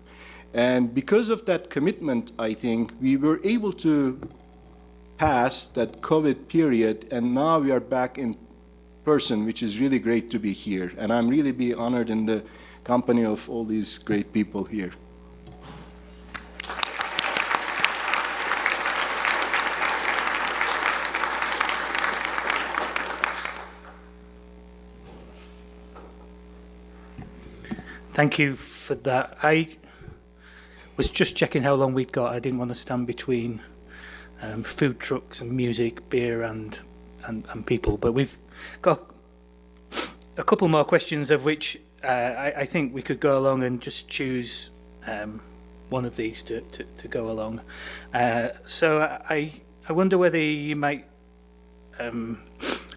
And because of that commitment, I think, we were able to pass that COVID period, and now we are back in person, which is really great to be here. And I'm really be honored in the company of all these great people here. Thank you for that. I was just checking how long we'd got. I didn't want to stand between food trucks and music, beer and people. But we've got a couple more questions, of which I think we could go along and just choose one of these to go along. So I wonder whether you might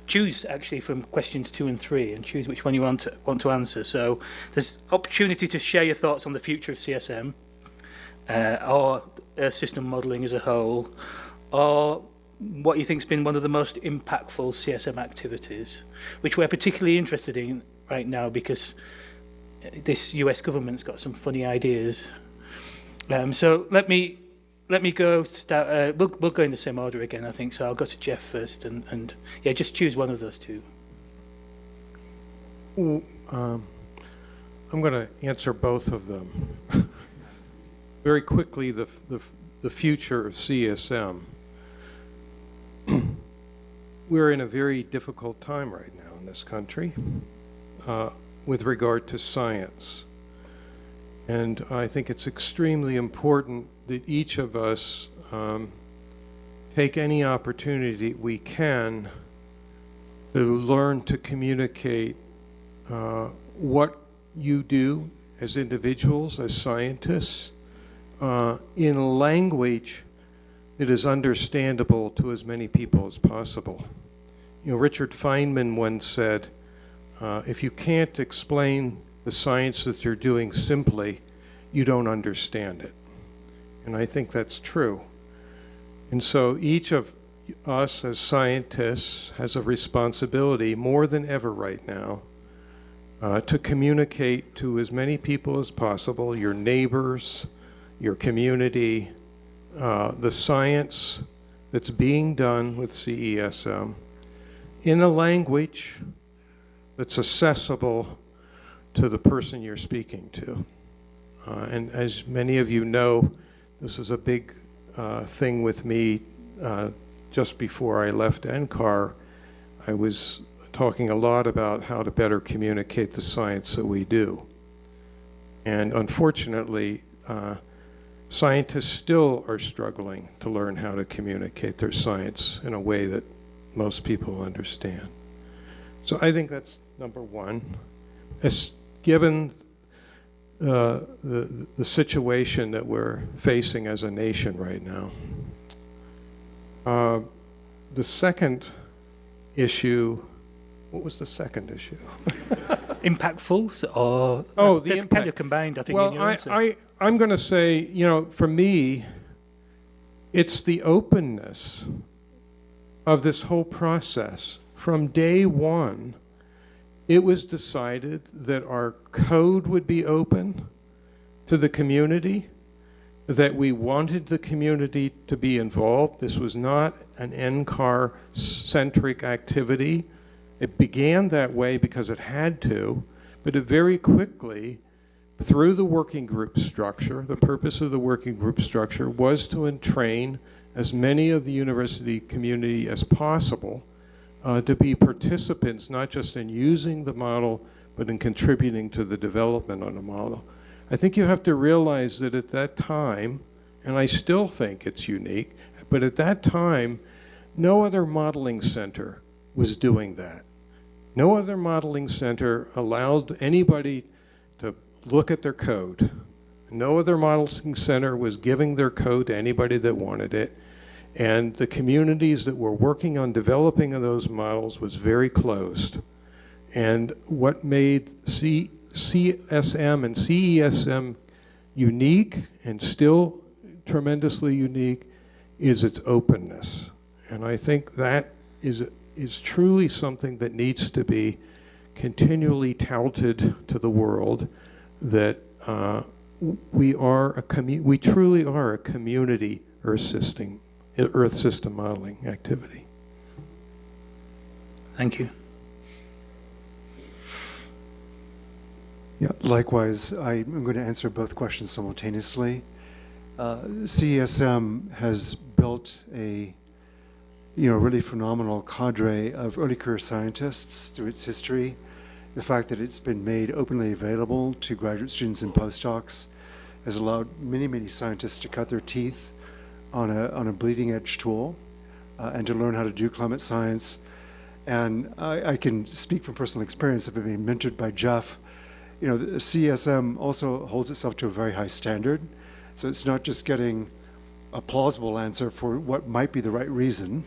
choose actually from questions 2 and 3 and choose which one you want to answer. So there's opportunity to share your thoughts on the future of CSM, or Earth system modelling as a whole, or what you think's been one of the most impactful CSM activities, which we're particularly interested in right now because this US government's got some funny ideas. So let me go start. We'll go in the same order again, I think. So I'll go to Jeff first, and yeah, just choose one of those two. I'm going to answer both of them. Very quickly, the future of CSM. We're in a very difficult time right now in this country with regard to science. And I think it's extremely important that each of us take any opportunity we can to learn to communicate what you do as individuals, as scientists, in language that is understandable to as many people as possible. You know, Richard Feynman once said, if you can't explain the science that you're doing simply, you don't understand it. And I think that's true. And so each of us as scientists has a responsibility more than ever right now to communicate to as many people as possible, your neighbors, your community, the science that's being done with CESM in a language that's accessible to the person you're speaking to. And as many of you know, this is a big thing with me just before I left NCAR. I was talking a lot about how to better communicate the science that we do. And unfortunately, scientists still are struggling to learn how to communicate their science in a way that most people understand. So I think that's number one. Given the situation that we're facing as a nation right now. The second issue, what was the second issue? Impactful, or the they're impact. kind of combined, I think. Well, in your answer. I'm going to say, for me, it's the openness of this whole process. From day one, it was decided that our code would be open to the community, that we wanted the community to be involved. This was not an NCAR-centric activity. It began that way because it had to, but it very quickly, through the working group structure, the purpose of the working group structure was to entrain as many of the university community as possible to be participants, not just in using the model, but in contributing to the development of the model. I think you have to realize that at that time, and I still think it's unique, but at that time, no other modeling center was doing that. No other modeling center allowed anybody to look at their code. No other modeling center was giving their code to anybody that wanted it. And the communities that were working on developing of those models was very closed. And what made CSM and CESM unique, and still tremendously unique, is its openness. And I think that is truly something that needs to be continually touted to the world, that we truly are a community Earth system modeling activity. Thank you. Yeah, likewise, I'm going to answer both questions simultaneously. CESM has built a really phenomenal cadre of early career scientists through its history. The fact that it's been made openly available to graduate students and postdocs has allowed many, many scientists to cut their teeth on a bleeding edge tool and to learn how to do climate science. And I can speak from personal experience of being mentored by Jeff. The CSM also holds itself to a very high standard. So it's not just getting a plausible answer for what might be the right reason.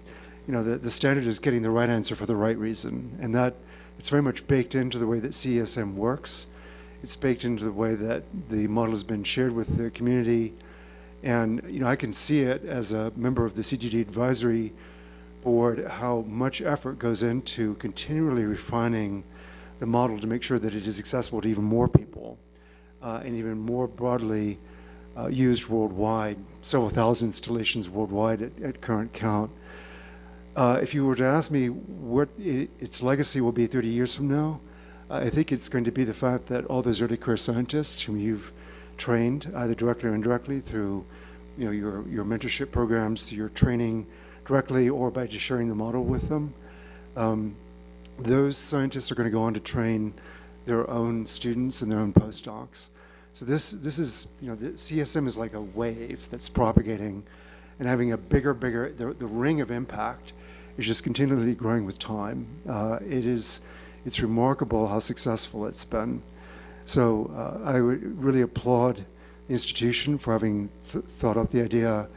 The standard is getting the right answer for the right reason. And that it's very much baked into the way that CSM works. It's baked into the way that the model has been shared with the community. And I can see it as a member of the CGD advisory board, how much effort goes into continually refining the model to make sure that it is accessible to even more people and even more broadly used worldwide, several thousand installations worldwide at current count. If you were to ask me what its legacy will be 30 years from now, I think it's going to be the fact that all those early career scientists whom you've trained, either directly or indirectly, through your mentorship programs, through your training directly, or by just sharing the model with them, those scientists are going to go on to train their own students and their own postdocs. So this is, the CSM is like a wave that's propagating and having a bigger, the ring of impact is just continually growing with time. It's remarkable how successful it's been. So I would really applaud the institution for having thought up the idea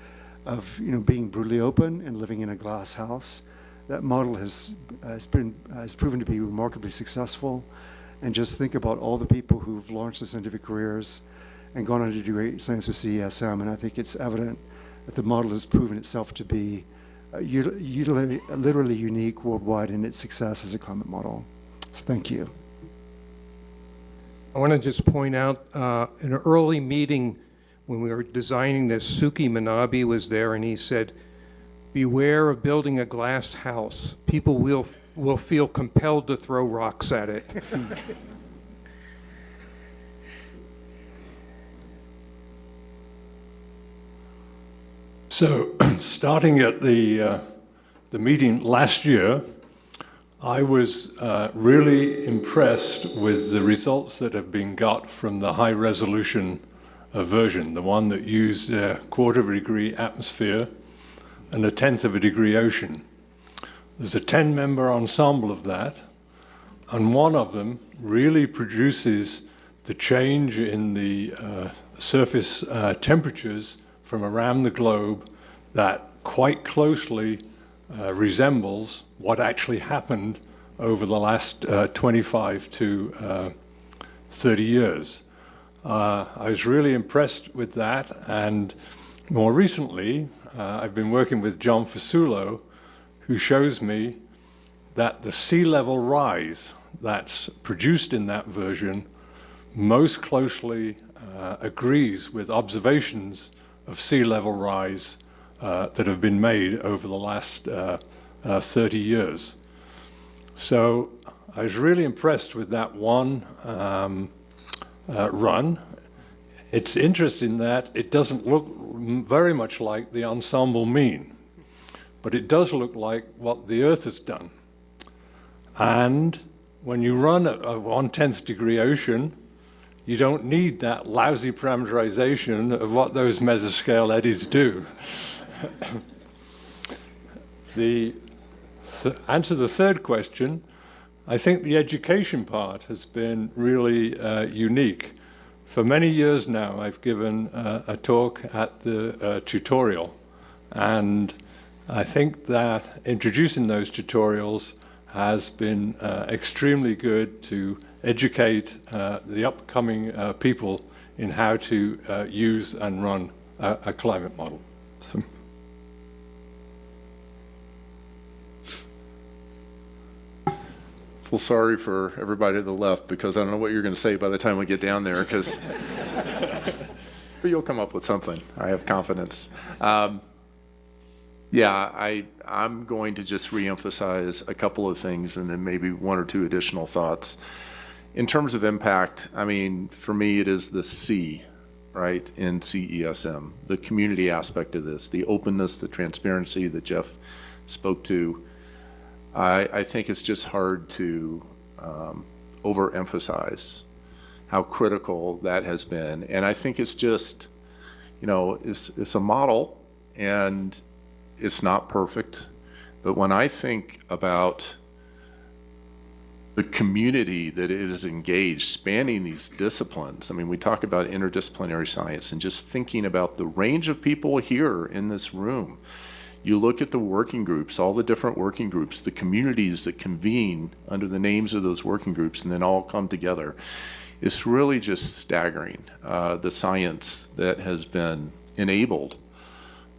of being brutally open and living in a glass house. That model has proven to be remarkably successful. And just think about all the people who've launched their scientific careers and gone on to do great science with CESM. And I think it's evident that the model has proven itself to be literally unique worldwide in its success as a climate model. So thank you. I want to just point out, in an early meeting when we were designing this, Suki Manabe was there, and he said, beware of building a glass house. People will feel compelled to throw rocks at it. So, starting at the meeting last year, I was really impressed with the results that have been got from the high-resolution version, the one that used a 1/4 of a degree atmosphere and 1/10 of a degree ocean. There's a 10-member ensemble of that, and one of them really produces the change in the surface temperatures from around the globe that quite closely resembles what actually happened over the last 25 to 30 years. I was really impressed with that, and more recently, I've been working with John Fasulo, who shows me that the sea level rise that's produced in that version most closely agrees with observations of sea level rise that have been made over the last 30 years. So I was really impressed with that one run. It's interesting that it doesn't look very much like the ensemble mean, but it does look like what the Earth has done. And when you run a 1/10 degree ocean, you don't need that lousy parameterization of what those mesoscale eddies do. Answer the third question, I think the education part has been really unique. For many years now, I've given a talk at the tutorial, and I think that introducing those tutorials has been extremely good to educate the upcoming people in how to use and run a climate model. So. Feel sorry for everybody to the left because I don't know what you're going to say by the time we get down there, because but you'll come up with something. I have confidence. Yeah, I'm going to just reemphasize a couple of things and then maybe one or two additional thoughts. In terms of impact, I mean, for me, it is the C, right, in CESM, the community aspect of this, the openness, the transparency that Jeff spoke to. I think it's just hard to overemphasize how critical that has been. And I think it's just, you know, it's a model and it's not perfect. But when I think about the community that it is engaged, spanning these disciplines, I mean, we talk about interdisciplinary science and just thinking about the range of people here in this room. You look at the working groups, all the different working groups, the communities that convene under the names of those working groups and then all come together. It's really just staggering, the science that has been enabled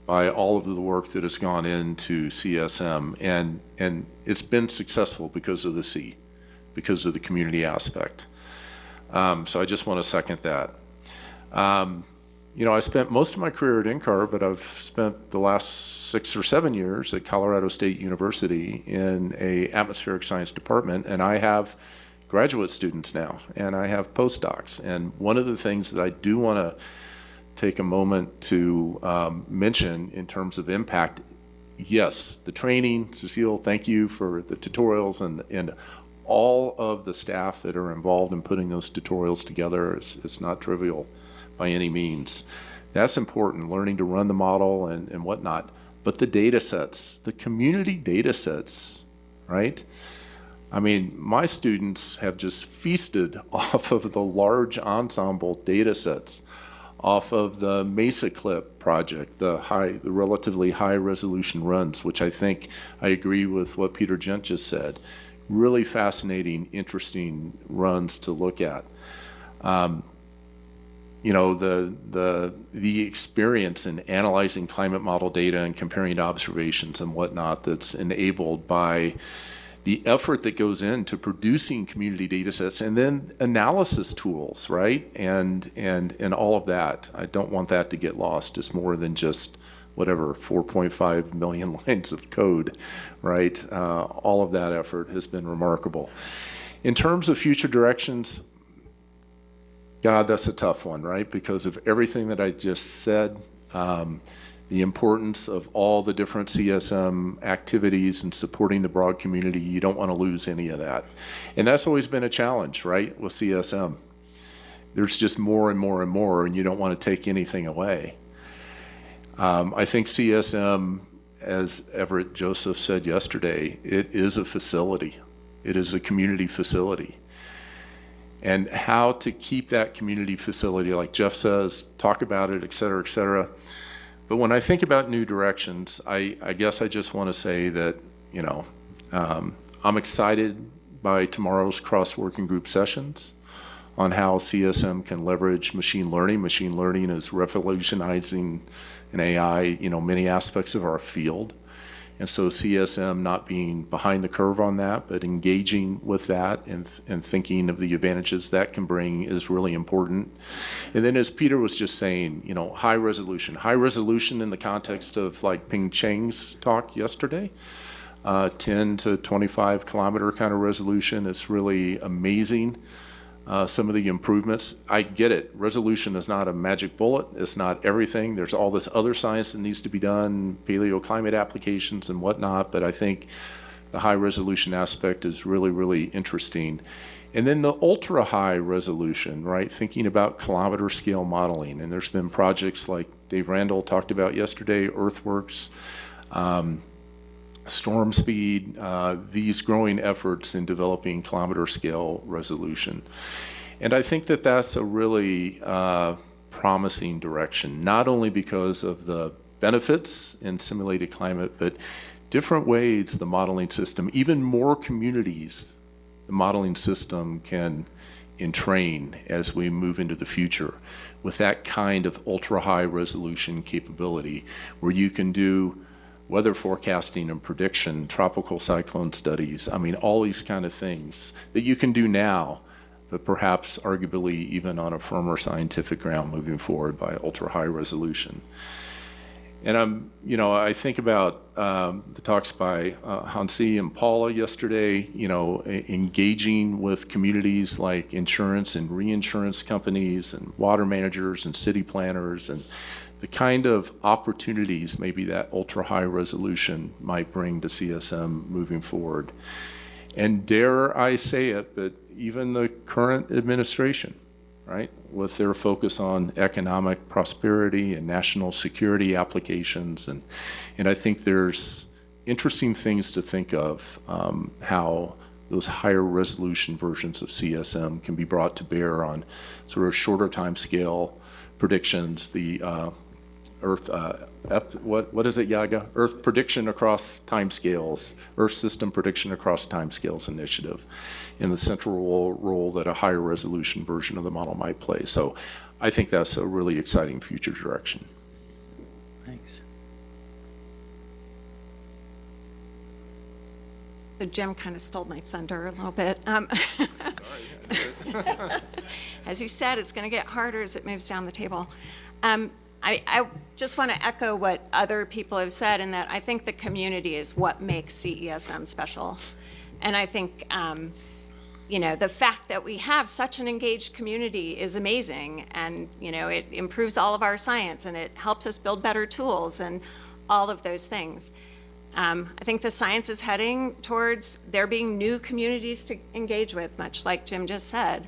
by all of the work that has gone into CSM. And it's been successful because of the C, because of the community aspect. So I just want to second that. You know, I spent most of my career at NCAR, but I've spent the last 6 or 7 years at Colorado State University in a atmospheric science department, and I have graduate students now, and I have postdocs. And one of the things that I do want to take a moment to mention in terms of impact, yes, the training, Cecile, thank you for the tutorials and all of the staff that are involved in putting those tutorials together. It's not trivial by any means. That's important, learning to run the model and whatnot. But the data sets, the community data sets, right? I mean, my students have just feasted off of the large ensemble data sets, off of the Mesa Clip project, the relatively high resolution runs, which I think I agree with what Peter Gent just said. Really fascinating, interesting runs to look at. You know, the experience in analyzing climate model data and comparing observations and whatnot that's enabled by the effort that goes into producing community data sets and then analysis tools, right? And all of that. I don't want that to get lost. It's more than just whatever, 4.5 million lines of code, right? All of that effort has been remarkable. In terms of future directions, God, that's a tough one, right? Because of everything that I just said, the importance of all the different CSM activities and supporting the broad community. You don't want to lose any of that. And that's always been a challenge, right, with CSM. There's just more and more and more, and you don't want to take anything away. I think CSM, as Everett Joseph said yesterday, it is a facility. It is a community facility. And how to keep that community facility, like Jeff says, talk about it, et cetera, et cetera. But when I think about new directions, I guess I just want to say that, you know, I'm excited by tomorrow's cross-working group sessions on how CSM can leverage machine learning. Machine learning is revolutionizing in AI, you know, many aspects of our field. And so CSM not being behind the curve on that, but engaging with that and thinking of the advantages that can bring is really important. And then as Peter was just saying, you know, high resolution in the context of like Ping Cheng's talk yesterday, 10 to 25 kilometer kind of resolution is really amazing. Some of the improvements, I get it. Resolution is not a magic bullet. It's not everything. There's all this other science that needs to be done, paleoclimate applications and whatnot, but I think the high resolution aspect is really, really interesting. And then the ultra high resolution, right? Thinking about kilometer scale modeling. And there's been projects like Dave Randall talked about yesterday, Earthworks, Storm Speed, these growing efforts in developing kilometer scale resolution. And I think that that's a really promising direction, not only because of the benefits in simulated climate, but different ways the modeling system, even more communities, the modeling system can entrain as we move into the future with that kind of ultra high resolution capability where you can do weather forecasting and prediction, tropical cyclone studies, I mean, all these kind of things that you can do now, but perhaps arguably even on a firmer scientific ground moving forward by ultra high resolution. And I think about the talks by Hansi and Paula yesterday, you know, engaging with communities like insurance and reinsurance companies and water managers and city planners and the kind of opportunities maybe that ultra high resolution might bring to CSM moving forward. And dare I say it, but even the current administration, right, with their focus on economic prosperity and national security applications, and I think there's interesting things to think of how those higher resolution versions of CSM can be brought to bear on sort of shorter time scale predictions, the Earth, what is it, Yaga? Earth prediction across timescales, Earth system prediction across timescales initiative, in the central role that a higher resolution version of the model might play. So I think that's a really exciting future direction. Thanks. So Jim kind of stole my thunder a little bit. As you said, it's going to get harder as it moves down the table. I just want to echo what other people have said in that I think the community is what makes CESM special. And I think, you know, the fact that we have such an engaged community is amazing. And, you know, it improves all of our science and it helps us build better tools and all of those things. I think the science is heading towards there being new communities to engage with, much like Jim just said.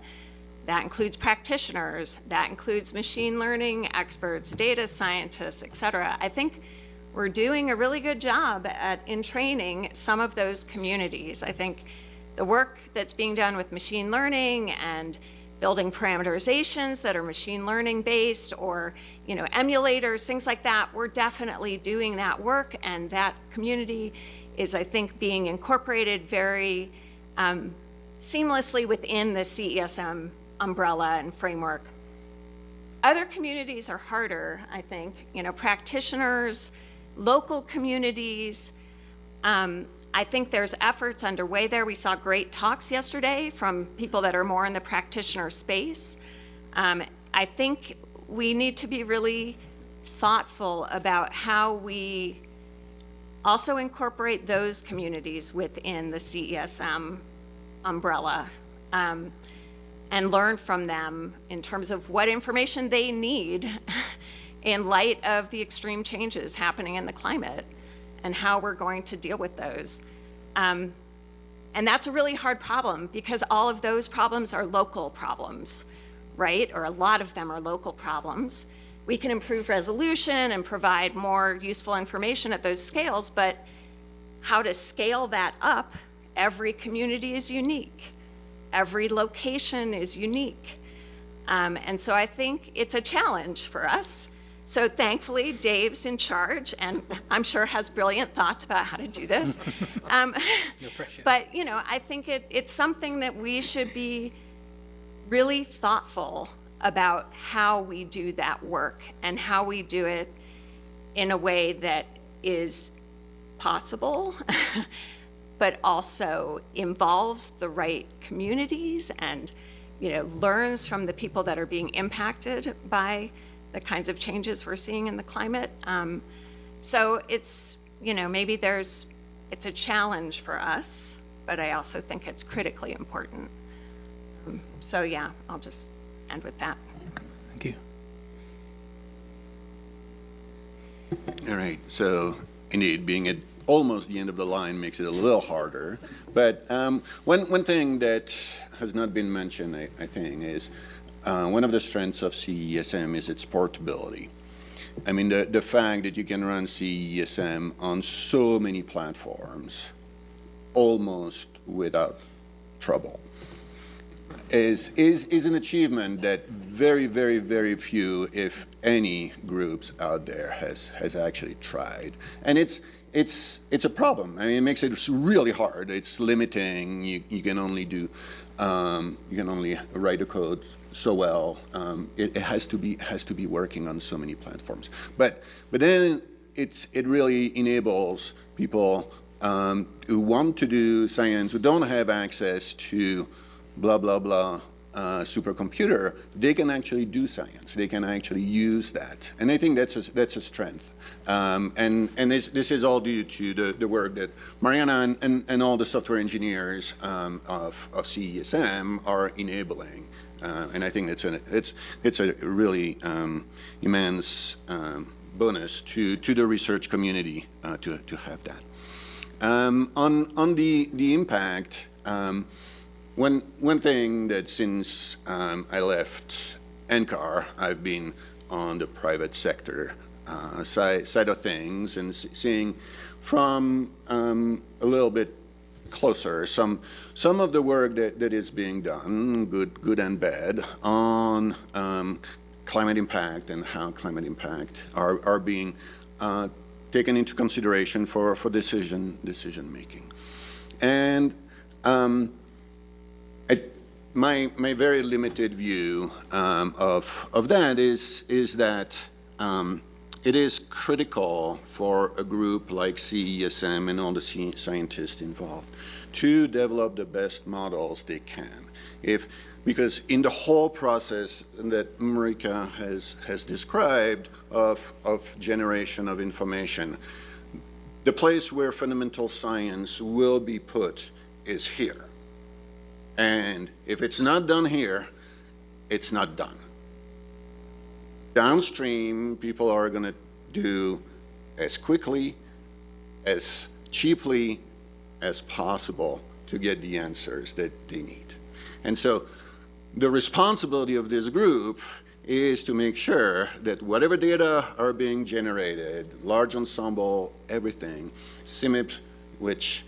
That includes practitioners, that includes machine learning experts, data scientists, et cetera. I think we're doing a really good job at entraining some of those communities. I think the work that's being done with machine learning and building parameterizations that are machine learning based or, you know, emulators, things like that, we're definitely doing that work, and that community is, I think, being incorporated very seamlessly within the CESM umbrella and framework. Other communities are harder, I think, you know, practitioners, local communities. I think there's efforts underway there. We saw great talks yesterday from people that are more in the practitioner space. I think we need to be really thoughtful about how we also incorporate those communities within the CESM umbrella. And learn from them in terms of what information they need in light of the extreme changes happening in the climate and how we're going to deal with those. And that's a really hard problem because all of those problems are local problems, right? Or a lot of them are local problems. We can improve resolution and provide more useful information at those scales, but how to scale that up, every community is unique. Every location is unique. And so I think it's a challenge for us. So thankfully, Dave's in charge, and I'm sure has brilliant thoughts about how to do this. No pressure. But, you know, I think it's something that we should be really thoughtful about how we do that work and how we do it in a way that is possible, but also involves the right communities and, you know, learns from the people that are being impacted by the kinds of changes we're seeing in the climate. So it's, you know, maybe it's a challenge for us, but I also think it's critically important. So yeah, I'll just end with that. Thank you. All right, so indeed, being at almost the end of the line makes it a little harder. But one thing that has not been mentioned, I think, is one of the strengths of CESM is its portability. I mean, the fact that you can run CESM on so many platforms almost without trouble is an achievement that very, very, very few, if any, groups out there has actually tried. And it's a problem. I mean, it makes it really hard. It's limiting. You can only do, you can only write the code so well. It has to be working on so many platforms. But then it really enables people who want to do science, who don't have access to blah, blah, blah, supercomputer, they can actually do science. They can actually use that. And I think that's a strength. And this is all due to the work that Mariana and all the software engineers of CESM are enabling. And I think it's a really immense bonus to the research community to have that. On the impact, one thing that since I left NCAR, I've been on the private sector side of things and seeing from a little bit closer some of the work that is being done, good and bad, on climate impact and how climate impact are being taken into consideration for decision making. And my very limited view of that is that it is critical for a group like CESM and all the scientists involved to develop the best models they can. Because in the whole process that Marika has described of generation of information, the place where fundamental science will be put is here. And if it's not done here, it's not done. Downstream, people are going to do as quickly, as cheaply as possible to get the answers that they need. And so the responsibility of this group is to make sure that whatever data are being generated, large ensemble, everything, CMIP, which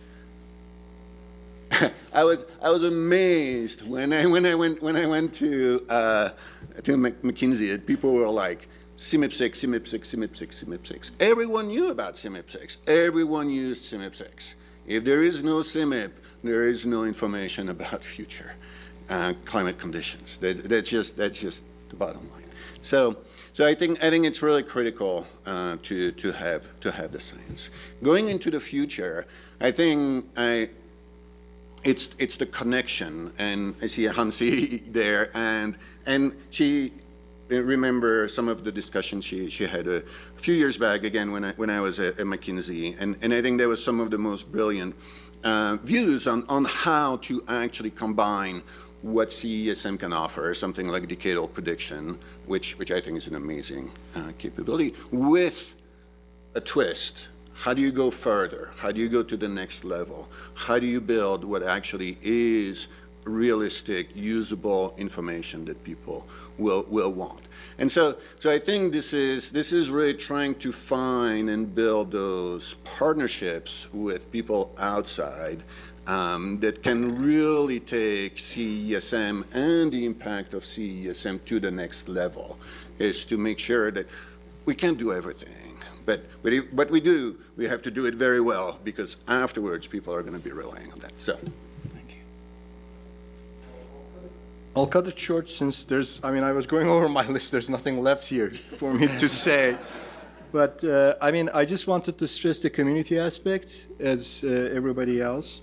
I was amazed when I went to McKinsey, and people were like, CMIP 6, CMIP 6, CMIP 6, CMIP 6. Everyone knew about CMIP 6. Everyone used CMIP 6. If there is no CMIP, there is no information about future climate conditions. That's just the bottom line. So I think it's really critical to have the science. Going into the future, I think it's the connection, and I see Hansi there, and she remember some of the discussion she had a few years back again when I was at McKinsey, and I think there was some of the most brilliant views on how to actually combine what CESM can offer, something like decadal prediction, which I think is an amazing capability, with a twist. How do you go further? How do you go to the next level? How do you build what actually is realistic, usable information that people will want? And so I think this is really trying to find and build those partnerships with people outside that can really take CESM and the impact of CESM to the next level, is to make sure that we can't do everything. But what we do, we have to do it very well, because afterwards people are going to be relying on that. So, Thank you. I'll cut it short since I was going over my list. There's nothing left here for me to say. But, I just wanted to stress the community aspect as everybody else.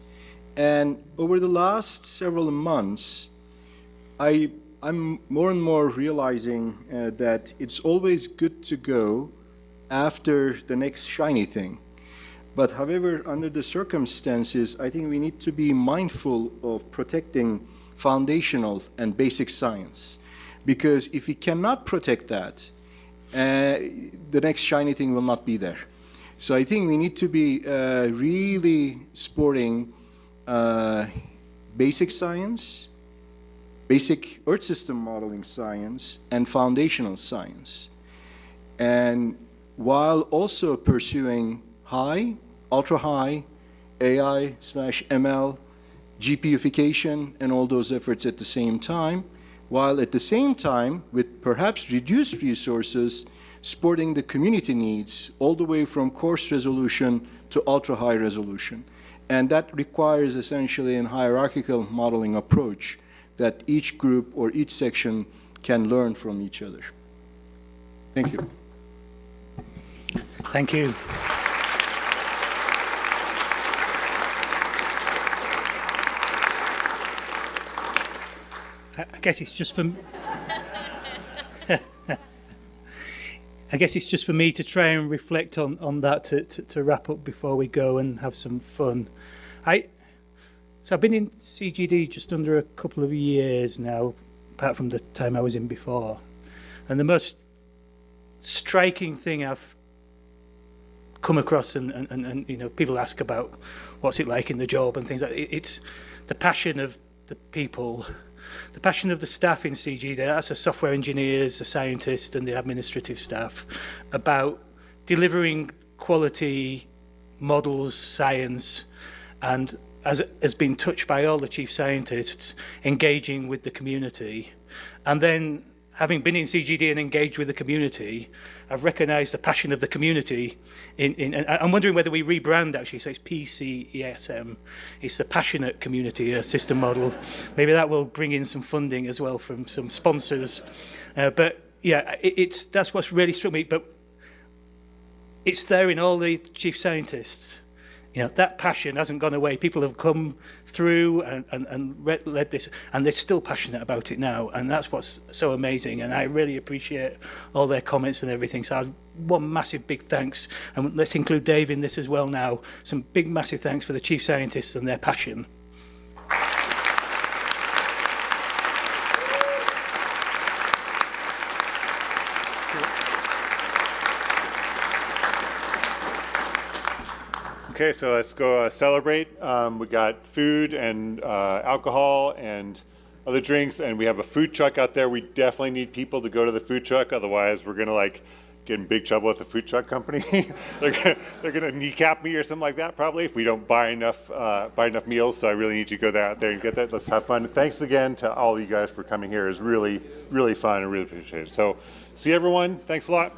And over the last several months, I'm more and more realizing that it's always good to go after the next shiny thing. But however, under the circumstances, I think we need to be mindful of protecting foundational and basic science. Because if we cannot protect that, the next shiny thing will not be there. So I think we need to be really sporting basic science, basic Earth system modeling science, and foundational science. And while also pursuing high, ultra-high, AI/ML, GPUification, and all those efforts at the same time, while at the same time, with perhaps reduced resources, supporting the community needs all the way from coarse resolution to ultra-high resolution. And that requires essentially a hierarchical modeling approach that each group or each section can learn from each other. Thank you. Thank you. I guess it's just for I guess it's just for me to try and reflect on that to wrap up before we go and have some fun. So I've been in CGD just under a couple of years now, apart from the time I was in before. And the most striking thing I've come across, and people ask about what's it like in the job and things like that. It's the passion of the people, the passion of the staff in CG, that's the software engineers, the scientists and the administrative staff, about delivering quality models, science, and as has been touched by all the chief scientists, engaging with the community. And then, having been in CGD and engaged with the community, I've recognised the passion of the community. I'm wondering whether we rebrand, actually, so it's PCESM. It's the passionate community system model. Maybe that will bring in some funding as well from some sponsors. But yeah, that's what's really struck me. But it's there in all the chief scientists. That passion hasn't gone away. People have come through and led this, and they're still passionate about it now, and that's what's so amazing, and I really appreciate all their comments and everything. So one massive big thanks, and let's include Dave in this as well now. Some big massive thanks for the chief scientists and their passion. Okay, so let's go celebrate. We got food and alcohol and other drinks, and we have a food truck out there. We definitely need people to go to the food truck, otherwise we're gonna get in big trouble with the food truck company. they're gonna kneecap me or something like that probably if we don't buy enough meals. So I really need you to go out there and get that. Let's have fun. Thanks again to all you guys for coming here. It was really, really fun and really appreciate it. So see everyone. Thanks a lot.